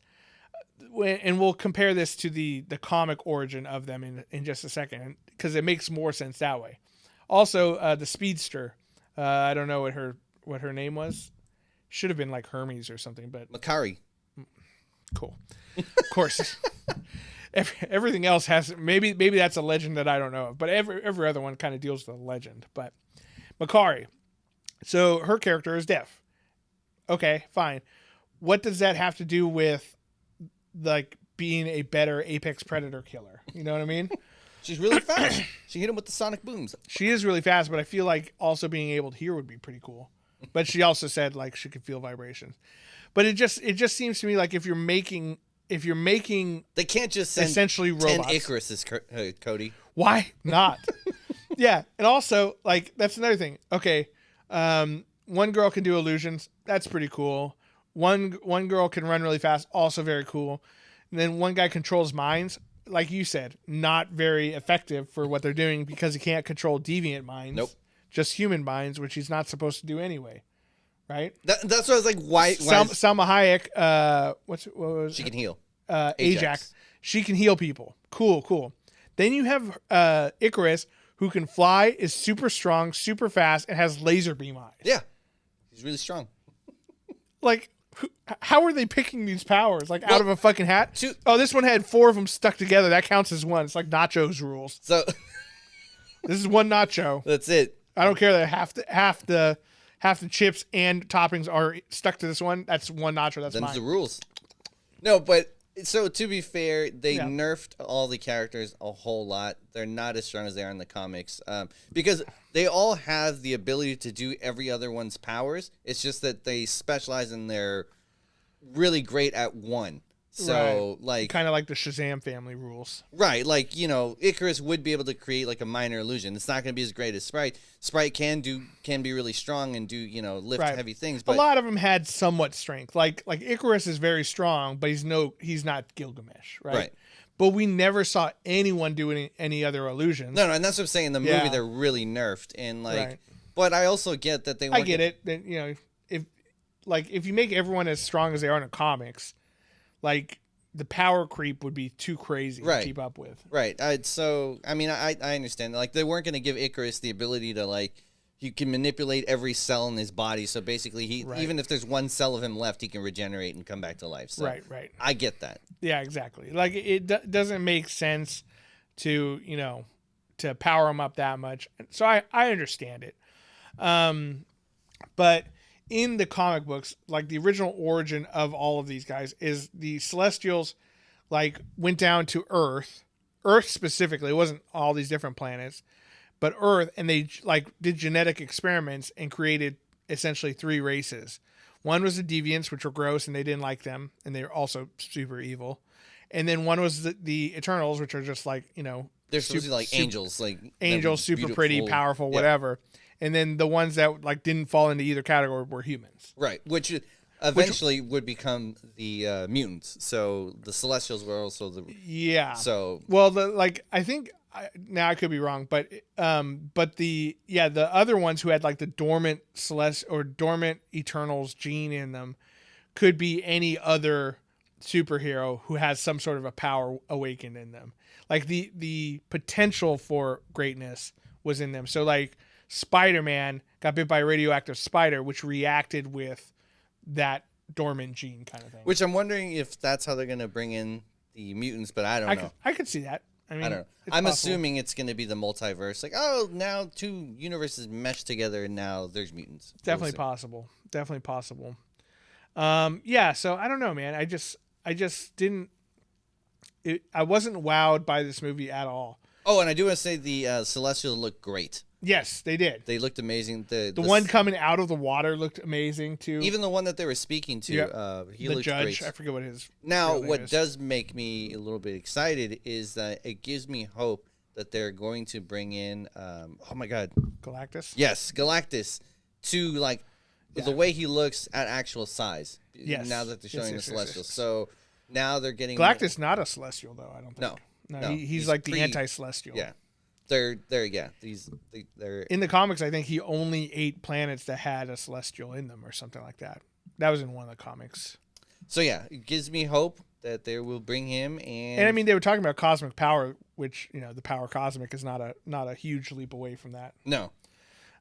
And we'll compare this to the comic origin of them in just a second, because it makes more sense that way. Also, the speedster. I don't know what her name was. Should have been like Hermes or something, but Makari. Cool. Of course. Everything else has maybe that's a legend that I don't know of, but every other one kind of deals with a legend. But Makari, so her character is deaf. Okay, fine. What does that have to do with being a better apex predator killer? You know what I mean? She's really fast. She hit him with the sonic booms. She is really fast, but I feel like also being able to hear would be pretty cool. But she also said she could feel vibrations. But it just seems to me like if you're making they can't just send essentially robots. 10 Icaruses, Cody. Why not? Yeah, and also that's another thing. Okay, one girl can do illusions. That's pretty cool. One girl can run really fast. Also very cool. And then one guy controls minds. Like you said, not very effective for what they're doing because he can't control deviant minds. Nope. Just human minds, which he's not supposed to do anyway. Right? That's what I was like, why Salma Hayek, what was she can heal. Ajax. She can heal people. Cool. Then you have Icarus, who can fly, is super strong, super fast, and has laser beam eyes. Yeah. He's really strong. How are they picking these powers? Out of a fucking hat? This one had 4 of them stuck together. That counts as one. It's like Nacho's rules. So this is one Nacho. That's it. I don't care that half half the chips and toppings are stuck to this one, that's one nacho. That's Them's mine. the rules. No, but so to be fair, they Yeah. nerfed all the characters a whole lot. They're not as strong as they are in the comics because they all have the ability to do every other one's powers. It's just that they specialize and they're really great at one. So, like... Kind of like the Shazam family rules. Right, like, you know, Icarus would be able to create, like, a minor illusion. It's not going to be as great as Sprite. Sprite can be really strong and do, you know, lift heavy things. But a lot of them had somewhat strength. Like Icarus is very strong, but he's not Gilgamesh, right? Right. But we never saw anyone doing any other illusions. No, and that's what I'm saying. In the movie, they're really nerfed. And, like... Right. But I also get that they I get it. That, you know, if you make everyone as strong as they are in the comics... Like, the power creep would be too crazy to keep up with. Right. So, I mean, I understand. Like, they weren't going to give Icarus the ability to, like, he can manipulate every cell in his body. So, basically, even if there's one cell of him left, he can regenerate and come back to life. So, right. I get that. Yeah, exactly. Like, it doesn't make sense to, you know, to power him up that much. So, I understand it. But... in the comic books, like the original origin of all of these guys is the Celestials, like went down to Earth specifically. It wasn't all these different planets, but Earth, and they like did genetic experiments and created essentially 3 races. One was the Deviants, which were gross and they didn't like them, and they were also super evil. And then one was the Eternals, which are just like, you know, they're supposed to be like angels, super pretty, powerful, whatever. And then the ones that like didn't fall into either category were humans. Right, which eventually would become the mutants. So the Celestials were also the... Yeah. So... Well, I think... now I could be wrong, but the other ones who had like the dormant dormant Eternals gene in them could be any other superhero who has some sort of a power awakened in them. Like the potential for greatness was in them. So like... Spider-Man got bit by a radioactive spider, which reacted with that dormant gene kind of thing. Which I'm wondering if that's how they're going to bring in the mutants, but I don't know. I could see that. I mean, I don't know. I'm assuming it's going to be the multiverse. Like, oh, now 2 universes mesh together and now there's mutants. Definitely possible. Yeah, so I don't know, man. I just didn't... I wasn't wowed by this movie at all. Oh, and I do want to say the Celestials look great. Yes, they did. They looked amazing. The one coming out of the water looked amazing too. Even the one that they were speaking to, he the looked judge. great. I forget what his. Now, what does make me a little bit excited is that it gives me hope that they're going to bring in. Oh my God, Galactus. Yes, Galactus to like the way he looks at actual size. Yes. Now that they're showing the Celestials, so now they're getting Galactus. Not a Celestial though. I don't think. No, he's like the anti-Celestial. Yeah. They're in the comics. I think he only ate planets that had a Celestial in them, or something like that. That was in one of the comics. So yeah, it gives me hope that they will bring him and I mean, they were talking about cosmic power, which, you know, the power cosmic is not a huge leap away from that. No.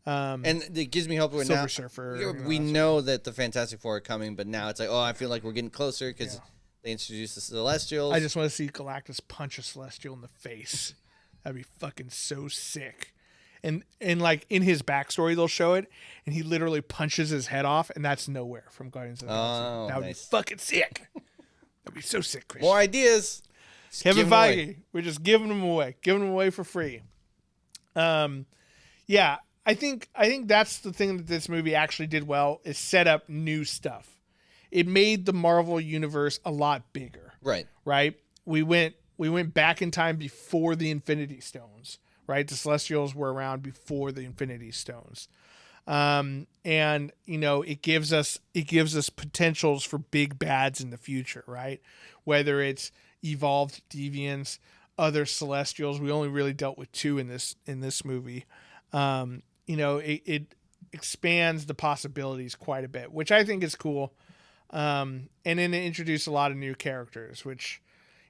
And it gives me hope. Silver Surfer. We know that the Fantastic Four are coming, but now it's like, oh, I feel like we're getting closer because they introduced the Celestials. I just want to see Galactus punch a Celestial in the face. That'd be fucking so sick. And like in his backstory, they'll show it, and he literally punches his head off, and that's nowhere from Guardians of the Galaxy. That would be fucking sick. That'd be so sick, Chris. More ideas. Kevin Feige. We're just giving them away for free. Yeah, I think that's the thing that this movie actually did well, is set up new stuff. It made the Marvel universe a lot bigger. Right. We went back in time before the Infinity Stones, right? The Celestials were around before the Infinity Stones. And you know, it gives us potentials for big bads in the future, right? Whether it's evolved deviants, other Celestials. We only really dealt with 2 in this movie. You know, it expands the possibilities quite a bit, which I think is cool. And then it introduced a lot of new characters, which,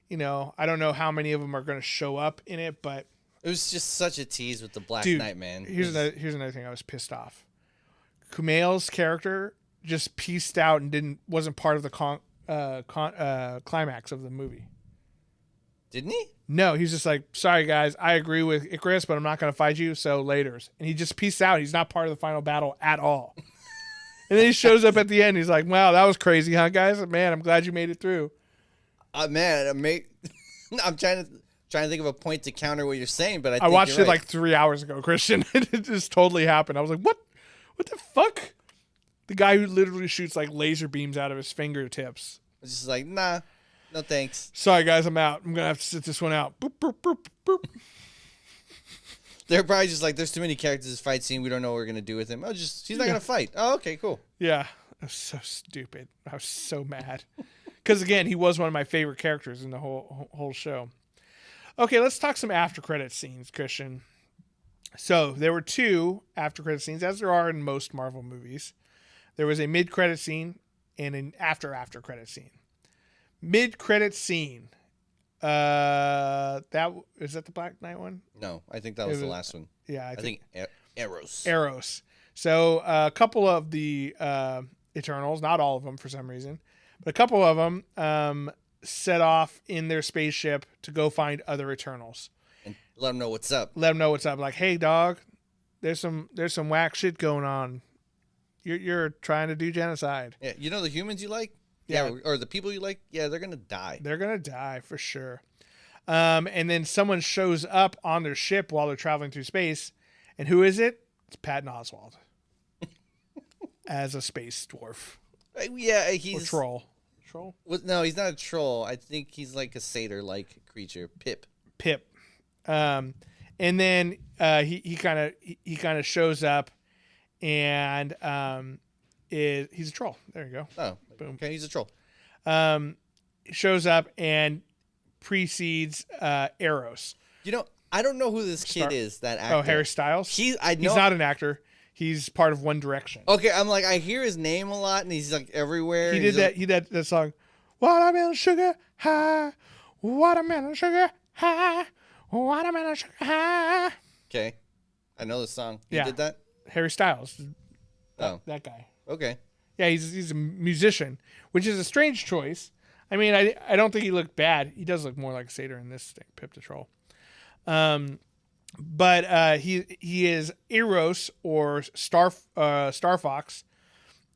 you know, I don't know how many of them are going to show up in it, but it was just such a tease with the Black Knight, man. Here's another thing I was pissed off. Kumail's character just pieced out and wasn't part of the climax of the movie. Didn't he? No, he's just like, sorry guys, I agree with Icarus, but I'm not going to fight you, so laters. And he just pieced out. He's not part of the final battle at all. And then he shows up at the end. He's like, "Wow, that was crazy, huh, guys? Man, I'm glad you made it through." Man, I'm trying to think of a point to counter what you're saying, but I watched you're it right. like 3 hours ago, Christian. It just totally happened. I was like, "What? What the fuck?" The guy who literally shoots like laser beams out of his fingertips. It's just like, nah, no thanks. Sorry, guys, I'm out. I'm gonna have to sit this one out. Boop, boop, boop, boop. They're probably just like, there's too many characters in this fight scene. We don't know what we're gonna do with him. He's not gonna fight. Oh, okay, cool. Yeah, that was so stupid. I was so mad because again, he was one of my favorite characters in the whole show. Okay, let's talk some after credit scenes, Christian. So there were 2 after credit scenes, as there are in most Marvel movies. There was a mid credit scene and an after credit scene. Mid credit scene. That is that the Black Knight one? No, I think that was the last one. Yeah, I think Eros. Eros. So a couple of the Eternals, not all of them for some reason, but a couple of them set off in their spaceship to go find other Eternals and let them know what's up. Like, hey, dog, there's some whack shit going on. You're trying to do genocide. Yeah, you know the humans you like. Yeah, or the people you like, yeah, they're gonna die. They're gonna die for sure. And then someone shows up on their ship while they're traveling through space, and who is it? It's Patton Oswalt as a space dwarf. Yeah, he's or troll. Troll? No, he's not a troll. I think he's like a satyr-like creature. Pip. And then he kind of shows up, and he's a troll. There you go. Oh, boom. Okay, he's a troll. Shows up and precedes Eros. You know, I don't know who this kid is. That actor. Oh, Harry Styles. He's not an actor. He's part of One Direction. Okay, I'm like, I hear his name a lot, and he's like everywhere. He did that. He did that song. Watermelon sugar high, watermelon sugar high, watermelon sugar high. Okay, I know the song. He did that. Harry Styles. That guy. Okay. Yeah, he's a musician, which is a strange choice. I mean, I don't think he looked bad. He does look more like a satyr in this thing, Pip the Troll. But he is Eros or Star Fox.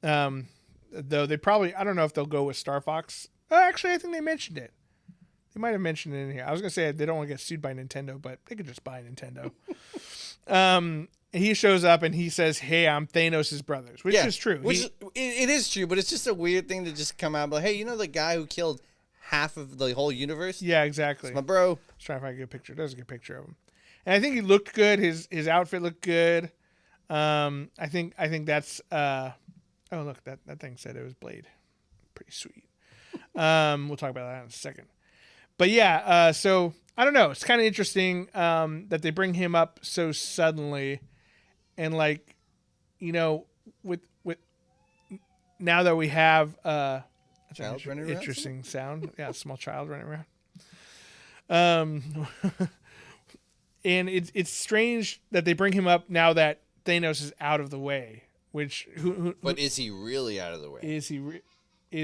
Though they probably, I don't know if they'll go with Star Fox. Actually, I think they mentioned it. They might have mentioned it in here. I was gonna say they don't want to get sued by Nintendo, but they could just buy Nintendo. He shows up and he says, "Hey, I'm Thanos' brothers," which is true. It is true, but it's just a weird thing to just come out. But hey, you know the guy who killed half of the whole universe? Yeah, exactly. It's my bro. I was trying to find a good picture. There's a good picture of him, and I think he looked good. His outfit looked good. I think that's. Oh, look, that thing said it was Blade. Pretty sweet. We'll talk about that in a second. But yeah, so I don't know. It's kind of interesting that they bring him up so suddenly, and like, you know, with now that we have child running around. Interesting sound. Yeah, a small child running around. And it's strange that they bring him up now that Thanos is out of the way. Which but is he really out of the way? Is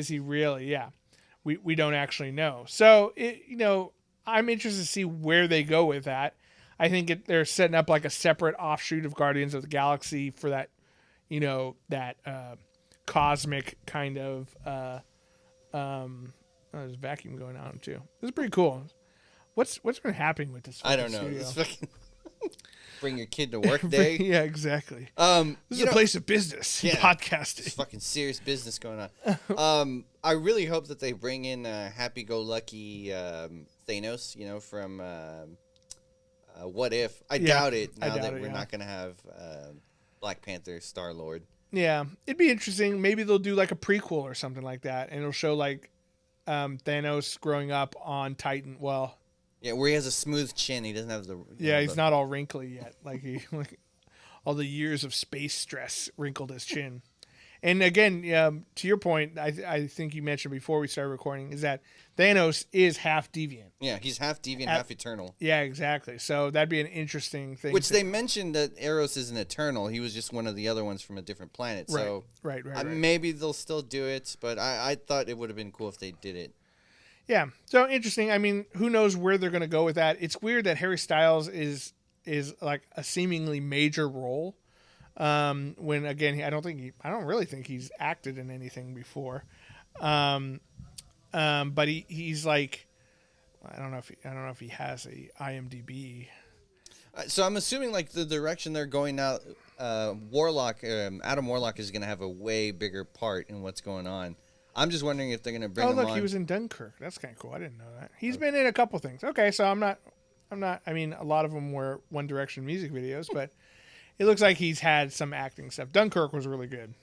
he really? Yeah, we don't actually know. So I'm interested to see where they go with that. I think they're setting up like a separate offshoot of Guardians of the Galaxy for that, that cosmic kind of. There's a vacuum going on too. This is pretty cool. What's been happening with this? I don't know. This fucking bring your kid to work day. Yeah, exactly. This is a place of business. Yeah, podcasting. It's fucking serious business going on. I really hope that they bring in happy-go-lucky Thanos. From What If. I doubt it. Now that we're not gonna have Black Panther, Star-Lord. Yeah, it'd be interesting. Maybe they'll do like a prequel or something like that, and it'll show like Thanos growing up on Titan. Well. Yeah, where he has a smooth chin. He doesn't have the... he's not all wrinkly yet. Like all the years of space stress wrinkled his chin. And again, to your point, I think you mentioned before we started recording, is that Thanos is half deviant. Yeah, he's half deviant, half eternal. Yeah, exactly. So that'd be an interesting thing. Which they mentioned that Eros is an eternal. He was just one of the other ones from a different planet. Right, so right. Maybe they'll still do it, but I thought it would have been cool if they did it. Yeah, so interesting. I mean, who knows where they're going to go with that? It's weird that Harry Styles is like a seemingly major role. When again, I don't really think he's acted in anything before. But he's like, I don't know if he has a IMDb. So I'm assuming like the direction they're going now, Warlock, Adam Warlock is going to have a way bigger part in what's going on. I'm just wondering if they're going to bring him on. Oh, look, he was in Dunkirk. That's kind of cool. I didn't know that. He's been in a couple things. Okay, so I'm not. I mean, a lot of them were One Direction music videos, but it looks like he's had some acting stuff. Dunkirk was really good.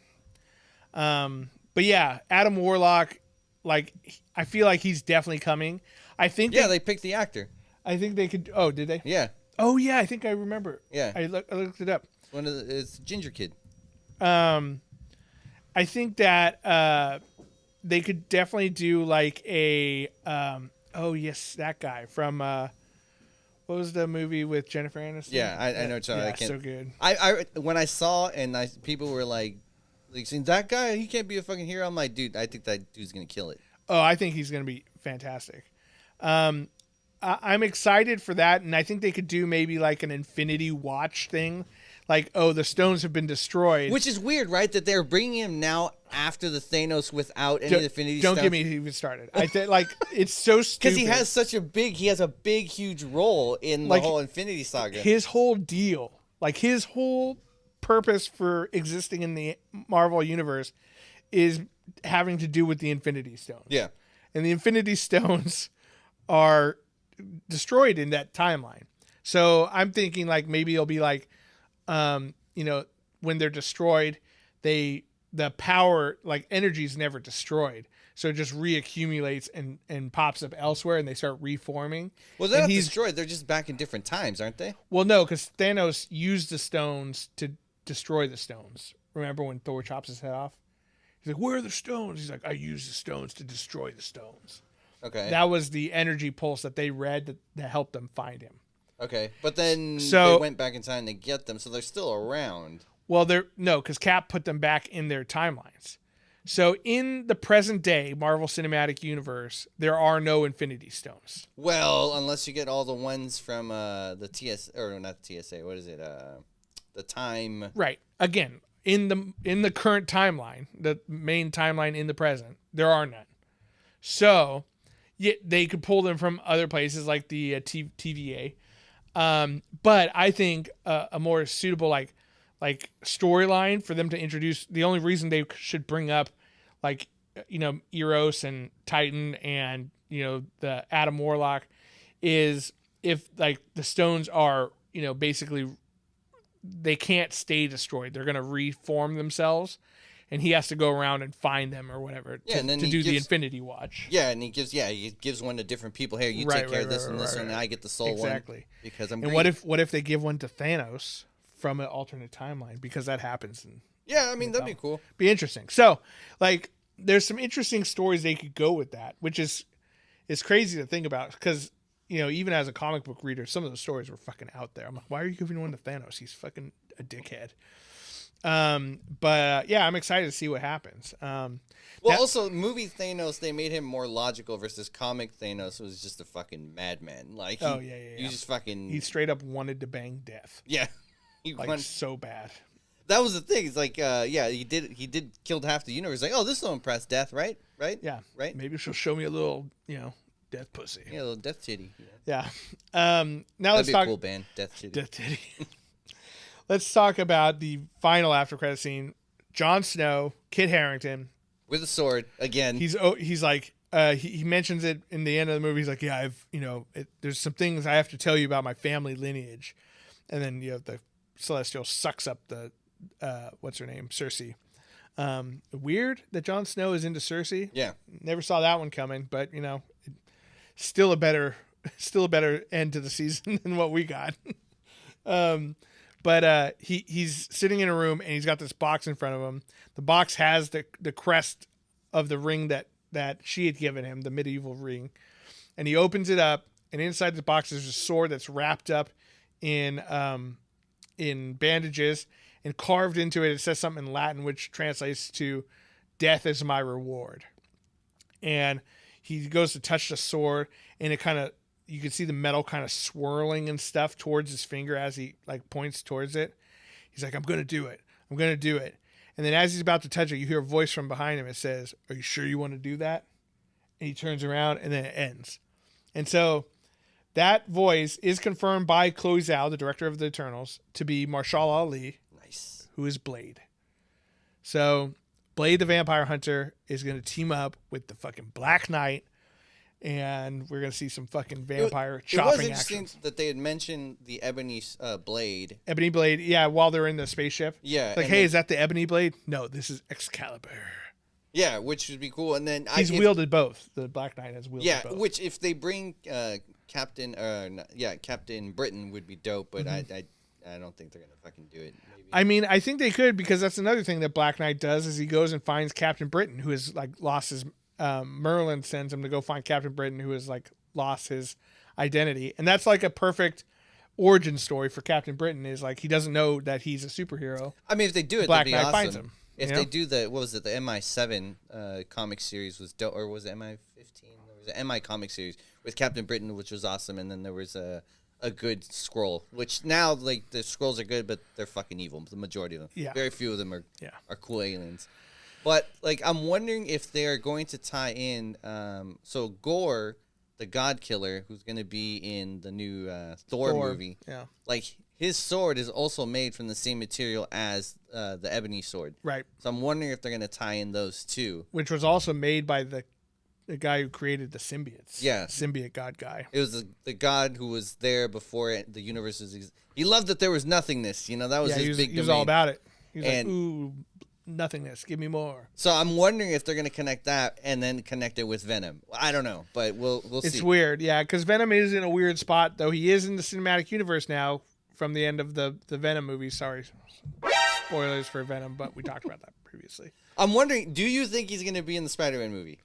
But yeah, Adam Warlock, like, I feel like he's definitely coming. I think. Yeah, they picked the actor. I think they could. Oh, did they? Yeah. Oh yeah, I think I remember. Yeah. I looked it up. It's Ginger Kid. I think that they could definitely do like a oh yes, that guy from what was the movie with Jennifer Aniston? Yeah, I know. Yeah, I can't. so good. I when I saw and people were like saying that guy, he can't be a fucking hero. I'm like, dude, I think that dude's gonna kill it. Oh, I think he's gonna be fantastic. I'm excited for that, and I think they could do maybe like an Infinity Watch thing. Like, oh, the stones have been destroyed. Which is weird, right? That they're bringing him now after the Thanos without any Infinity Stones. Don't get me even started. I think like it's so stupid because he has a big, huge role in the whole Infinity Saga. His whole deal, like his whole purpose for existing in the Marvel universe, is having to do with the Infinity Stones. Yeah, and the Infinity Stones are destroyed in that timeline. So I'm thinking like maybe it'll be like. When they're destroyed, the power, like energy is never destroyed. So it just reaccumulates and pops up elsewhere and they start reforming. Well, they're not destroyed. They're just back in different times, aren't they? Well, no, because Thanos used the stones to destroy the stones. Remember when Thor chops his head off? He's like, where are the stones? He's like, I used the stones to destroy the stones. Okay. That was the energy pulse that they read that helped them find him. Okay, but then they went back in time to get them, so they're still around. Well, because Cap put them back in their timelines. So in the present day Marvel Cinematic Universe, there are no Infinity Stones. Well, unless you get all the ones from the TS or not TSA. What is it? The time. Right. Again, in the current timeline, the main timeline in the present, there are none. So, they could pull them from other places like the TVA. But I think a more suitable like storyline for them to introduce. The only reason they should bring up Eros and Titan and the Adam Warlock is if like the stones are basically they can't stay destroyed. They're gonna reform themselves. And he has to go around and find them or whatever to do the Infinity Watch. Yeah, and he gives one to different people. Here, you take care of this and this one, and I get the soul one. Exactly. Because I'm. And what if they give one to Thanos from an alternate timeline? Because that happens. Yeah, I mean that'd be cool. Be interesting. So, like, there's some interesting stories they could go with that, which is crazy to think about because even as a comic book reader, some of those stories were fucking out there. I'm like, why are you giving one to Thanos? He's fucking a dickhead. But yeah, I'm excited to see what happens. Also, movie Thanos, they made him more logical versus comic Thanos was just a fucking madman. Like, he just fucking. He straight up wanted to bang death. Yeah, he wanted so bad. That was the thing. It's like, he did kill half the universe. Like, oh, this will impress Death, right? Right? Yeah. Right. Maybe she'll show me a little, death pussy. Yeah, a little death titty. Yeah. Now let's talk. That'd be a cool band, Death Titty. Death Titty. Let's talk about the final after credit scene. Jon Snow, Kit Harington, with a sword again. He's like he mentions it in the end of the movie. He's like, yeah, I've there's some things I have to tell you about my family lineage, and then the Celestial sucks up the what's her name, Cersei. Weird that Jon Snow is into Cersei. Yeah, never saw that one coming, but still a better end to the season than what we got. But he's sitting in a room and he's got this box in front of him. The box has the crest of the ring that she had given him, the medieval ring. And he opens it up, and inside the box there's a sword that's wrapped up in bandages, and carved into it says something in Latin which translates to "Death is my reward." And he goes to touch the sword, and it kind of, you can see the metal kind of swirling and stuff towards his finger as he like points towards it. He's like, I'm going to do it. I'm going to do it. And then as he's about to touch it, you hear a voice from behind him. It says, are you sure you want to do that? And he turns around and then it ends. And so that voice is confirmed by Chloe Zhao, the director of the Eternals, to be Marshall Ali, Nice. who is Blade. So Blade the Vampire Hunter is going to team up with the fucking Black Knight, and we're going to see some fucking vampire chopping It was interesting actions. that they had mentioned the Ebony Blade. Ebony Blade, yeah, while they're in the spaceship. Yeah. It's like, hey, is that the Ebony Blade? No, this is Excalibur. Yeah, which would be cool. And then He's wielded both. The Black Knight has wielded both. Yeah, which if they bring Captain Britain would be dope, but I don't think they're gonna fucking do it. Maybe. I mean, I think they could, because that's another thing that Black Knight does is he goes and finds Captain Britain, who has like lost his. Merlin sends him to go find Captain Britain, who has like lost his identity, and that's like a perfect origin story for Captain Britain. Is like he doesn't know that he's a superhero. I mean, if they do it, Black that'd be Knight awesome. finds him. If they do the what was it, the MI7 comic series was dope, or was it MI15? There was an MI comic series with Captain Britain, which was awesome, and then there was a good scroll, which now like the scrolls are good, but they're fucking evil. The majority of them, very few of them are cool aliens. But like, I'm wondering if they're going to tie in. So Gore, the God Killer, who's going to be in the new Thor movie, like his sword is also made from the same material as the ebony sword. Right. So I'm wondering if they're going to tie in those two. Which was also made by the guy who created the symbiotes. Yeah. Symbiote god guy. It was the god who was there before the universe was. He loved that there was nothingness. You know, that was his big domain. He was all about it. He was like, ooh, nothingness. Give me more. So I'm wondering if they're going to connect that and then connect it with Venom. I don't know, but we'll see. It's weird, yeah, because Venom is in a weird spot, though he is in the cinematic universe now from the end of the Venom movie. Sorry, spoilers for Venom, but we talked about that previously. I'm wondering, do you think he's going to be in the Spider-Man movie?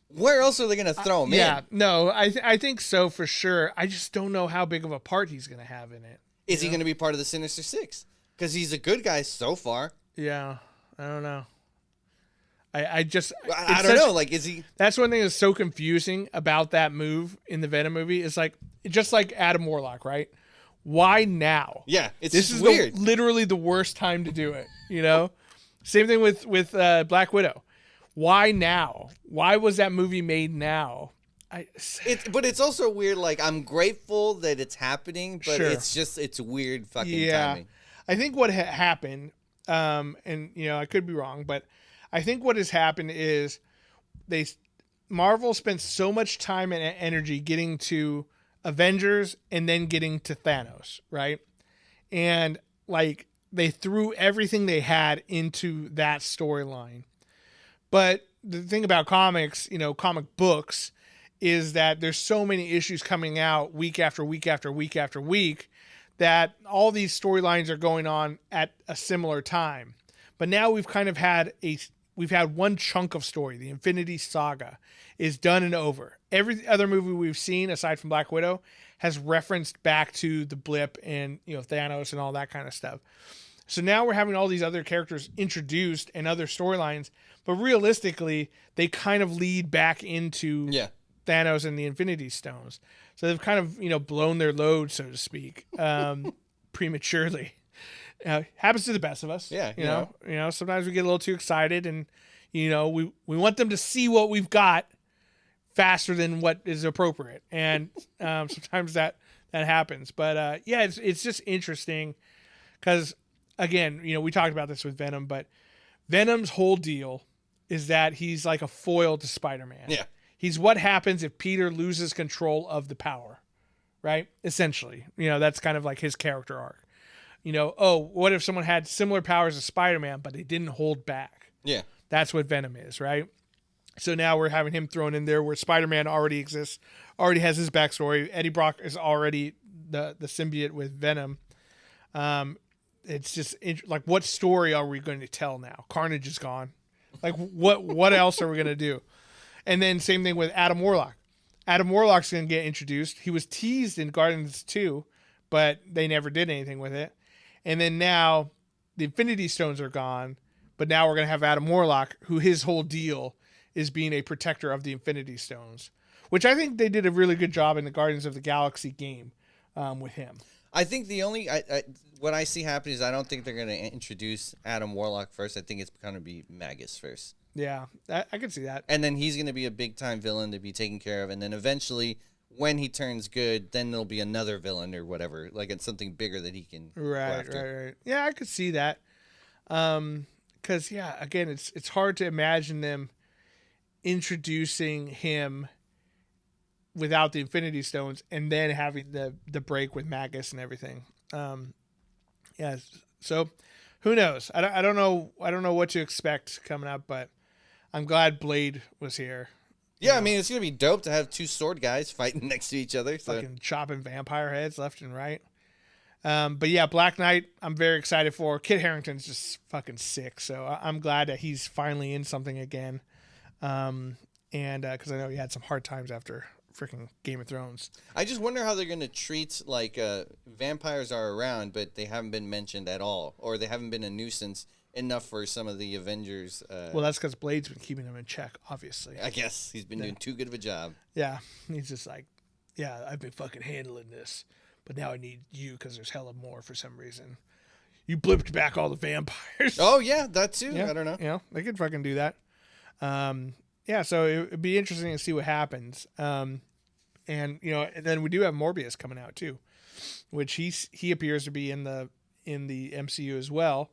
Where else are they going to throw him in? Yeah, no, I think so for sure. I just don't know how big of a part he's going to have in it. Is he going to be part of the Sinister Six? Because he's a good guy so far. Yeah, I don't know. I don't know. Like, is he? That's one thing that's so confusing about that move in the Venom movie. Is like just like Adam Warlock, right? Why now? Yeah, this is weird. Literally the worst time to do it. You know, same thing with Black Widow. Why now? Why was that movie made now? But it's also weird. Like, I'm grateful that it's happening, but it's weird fucking timing. I think what happened, and I could be wrong, but I think what has happened is Marvel spent so much time and energy getting to Avengers and then getting to Thanos, right? And like they threw everything they had into that storyline. But the thing about comics, comic books, is that there's so many issues coming out week after week after week after week that all these storylines are going on at a similar time. But now we've kind of had one chunk of story. The Infinity Saga is done and over. Every other movie we've seen, aside from Black Widow, has referenced back to the blip and Thanos and all that kind of stuff. So now we're having all these other characters introduced and other storylines, but realistically, they kind of lead back into Thanos and the Infinity Stones. So they've kind of blown their load, so to speak, prematurely. Happens to the best of us. Yeah, you know, sometimes we get a little too excited, and we want them to see what we've got faster than what is appropriate, and sometimes that happens. But it's just interesting because again, we talked about this with Venom, but Venom's whole deal is that he's like a foil to Spider-Man. Yeah. He's what happens if Peter loses control of the power, right? Essentially, that's kind of like his character arc. What if someone had similar powers as Spider-Man, but they didn't hold back? Yeah. That's what Venom is, right? So now we're having him thrown in there where Spider-Man already exists, already has his backstory. Eddie Brock is already the symbiote with Venom. It's just like, what story are we going to tell now? Carnage is gone. Like, what else are we going to do? And then same thing with Adam Warlock. Adam Warlock's going to get introduced. He was teased in Guardians 2, but they never did anything with it. And then now the Infinity Stones are gone, but now we're going to have Adam Warlock, who his whole deal is being a protector of the Infinity Stones, which I think they did a really good job in the Guardians of the Galaxy game. with him. I think the only what I see happening is I don't think they're going to introduce Adam Warlock first. I think it's going to be Magus first. Yeah, I can see that. And then he's going to be a big-time villain to be taken care of. And then eventually, when he turns good, then there'll be another villain or whatever. Like, it's something bigger that he can go after. Right. Yeah, I could see that. Because, yeah, again, it's hard to imagine them introducing him without the Infinity Stones and then having the break with Magus and everything. Yeah, so who knows? I don't know what to expect coming up, but I'm glad Blade was here. Yeah, I mean, it's going to be dope to have two sword guys fighting next to each other. So. Fucking chopping vampire heads left and right. But yeah, Black Knight, I'm very excited for. Kit Harington's just fucking sick, so I'm glad that he's finally in something again. And because I know he had some hard times after freaking Game of Thrones. I just wonder how they're going to treat, like, vampires are around, but they haven't been mentioned at all, or they haven't been a nuisance enough for some of the Avengers. Well, that's because Blade's been keeping them in check, obviously. I guess he's been doing too good of a job. Yeah, he's just like, yeah, I've been fucking handling this, but now I need you because there's hella more for some reason. You blipped back all the vampires. Oh, yeah, that too. Yeah, I don't know. You know, they could fucking do that. Yeah, so it'd be interesting to see what happens. And, you know, and then we do have Morbius coming out too, which he appears to be in the MCU as well.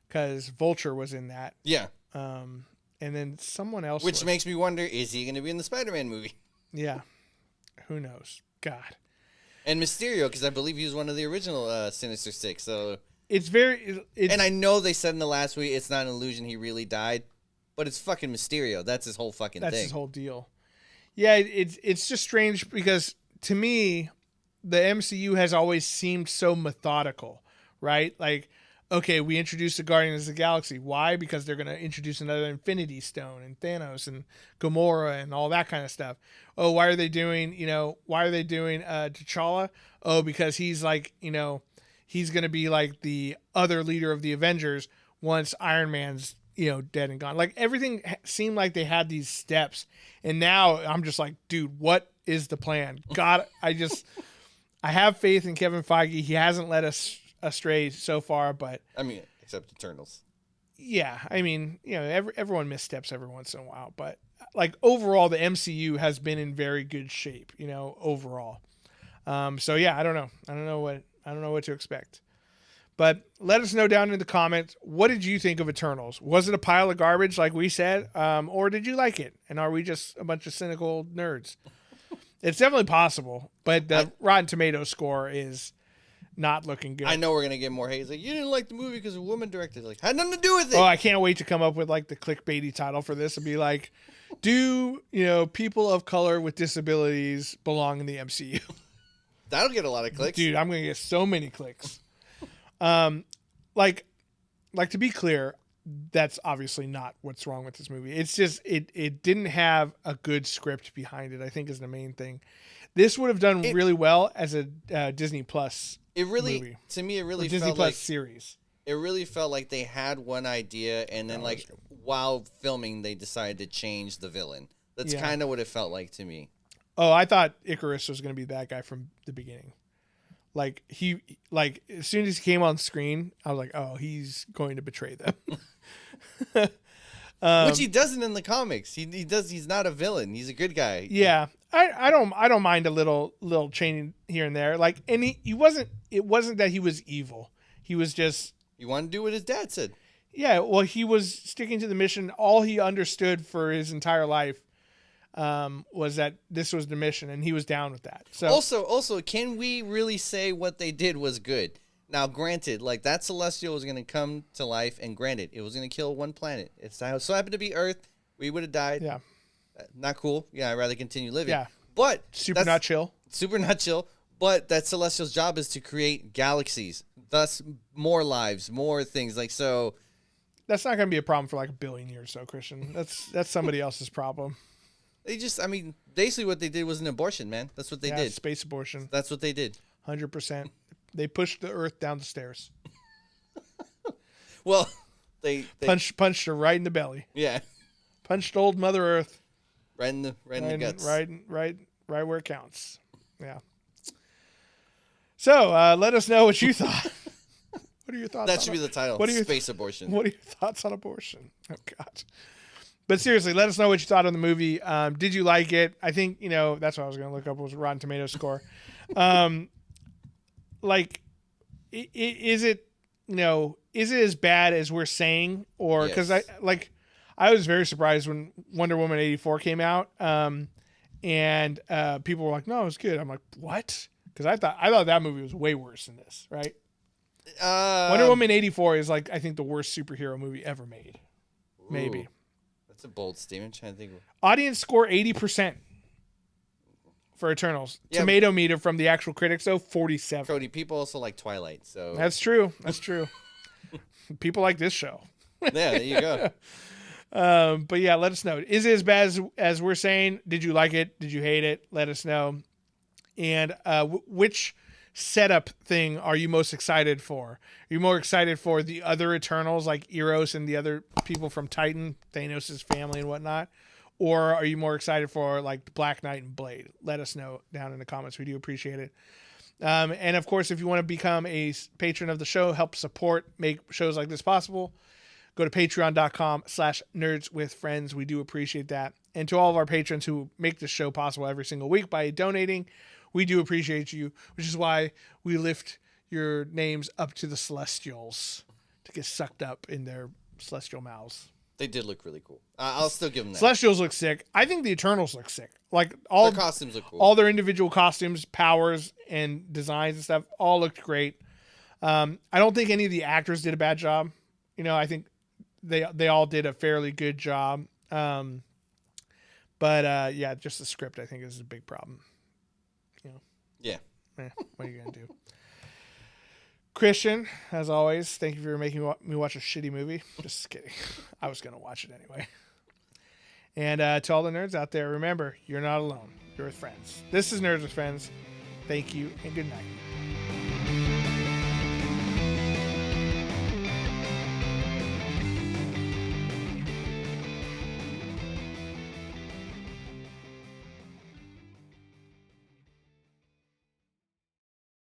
Because Vulture was in that. Yeah. And then someone else. Which makes me wonder, is he going to be in the Spider-Man movie? Yeah. Who knows? God. And Mysterio, because I believe he was one of the original Sinister Six. So it's very. And I know they said in the last week it's not an illusion, he really died. But it's fucking Mysterio. That's his whole fucking thing. That's his whole deal. Yeah, it's just strange because to me, the MCU has always seemed so methodical, right? Like, okay, we introduced the Guardians of the Galaxy. Why? Because they're going to introduce another Infinity Stone and Thanos and Gamora and all that kind of stuff. Oh, why are they doing T'Challa? Oh, because he's like, you know, he's going to be like the other leader of the Avengers once Iron Man's, you know, dead and gone. Like everything seemed like they had these steps. And now I'm just like, dude, what is the plan? God, I have faith in Kevin Feige. He hasn't led us astray so far, but I mean, except Eternals. Yeah, I mean, you know, everyone missteps every once in a while, but like overall, the MCU has been in very good shape, you know, overall. So yeah, I don't know what to expect. But let us know down in the comments, what did you think of Eternals? Was it a pile of garbage like we said, or did you like it? And are we just a bunch of cynical nerds? It's definitely possible, but the Rotten Tomatoes score is not looking good. I know we're going to get more hate. It's like, you didn't like the movie because a woman directed it. Like, had nothing to do with it. Oh, I can't wait to come up with like the clickbaity title for this and be like, do, you know, people of color with disabilities belong in the MCU? That'll get a lot of clicks. Dude, I'm going to get so many clicks. Like to be clear, that's obviously not what's wrong with this movie. It's just, it didn't have a good script behind it, I think is the main thing. This would have done really well as a Disney Plus movie. To me, it really Disney felt Plus like series. It really felt like they had one idea, and then like while filming, they decided to change the villain. That's kind of what it felt like to me. Oh, I thought Icarus was going to be that guy from the beginning. Like as soon as he came on screen, I was like, oh, he's going to betray them. Which he doesn't in the comics. He does. He's not a villain. He's a good guy. Yeah, I don't mind a little changing here and there. Like, and he wasn't. It wasn't that he was evil. He was just. He wanted to do what his dad said. Yeah, well, he was sticking to the mission. All he understood for his entire life was that this was the mission, and he was down with that. So also, can we really say what they did was good? Now, granted, like that Celestial was going to come to life, and granted, it was going to kill one planet. It so happened to be Earth. We would have died. Yeah. Not cool. Yeah, I'd rather continue living. Yeah. But super not chill. Super not chill. But that Celestial's job is to create galaxies, thus more lives, more things. Like so. That's not going to be a problem for like 1 billion years, though, Christian. That's somebody else's problem. They just, I mean, basically what they did was an abortion, man. That's what they did. Space abortion. That's what they did. 100%. They pushed the Earth down the stairs. Well, they punched her right in the belly. Yeah. Punched old Mother Earth. Right in the guts. Right where it counts. Yeah. So let us know what you thought. What are your thoughts? That should be the title. What are your Space abortion. What are your thoughts on abortion? Oh God. But seriously, let us know what you thought on the movie. Did you like it? I think, that's what I was going to look up was Rotten Tomatoes score. Like, is it as bad as we're saying? Or because I was very surprised when Wonder Woman 84 came out, and people were like, "No, it was good." I'm like, "What?" Because I thought that movie was way worse than this, right? Wonder Woman 84 is I think the worst superhero movie ever made. Maybe. Ooh, that's a bold statement. I'm trying to think. Audience score 80% for Eternals. Yeah. Tomato meter from the actual critics though 47. Cody, people also like Twilight, so That's true. People like this show. yeah, there you go. But yeah, let us know. Is it as bad as we're saying? Did you like it? Did you hate it? Let us know. And which setup thing are you most excited for? Are you more excited for the other Eternals like Eros and the other people from Titan, Thanos' family and whatnot? Or are you more excited for like Black Knight and Blade? Let us know down in the comments. We do appreciate it. And of course, if you want to become a patron of the show, help support, make shows like this possible, go to patreon.com/nerdswithfriends. We do appreciate that. And to all of our patrons who make this show possible every single week by donating, we do appreciate you, which is why we lift your names up to the Celestials to get sucked up in their celestial mouths. They did look really cool. I'll still give them that. Celestials look sick. I think the Eternals look sick. Like all their costumes look cool. All their individual costumes, powers, and designs and stuff all looked great. I don't think any of the actors did a bad job. I think they all did a fairly good job. But just the script I think is a big problem. Yeah. What are you gonna do? Christian, as always, thank you for making me watch a shitty movie. Just kidding. I was going to watch it anyway. And to all the nerds out there, remember, you're not alone. You're with friends. This is Nerds with Friends. Thank you and good night.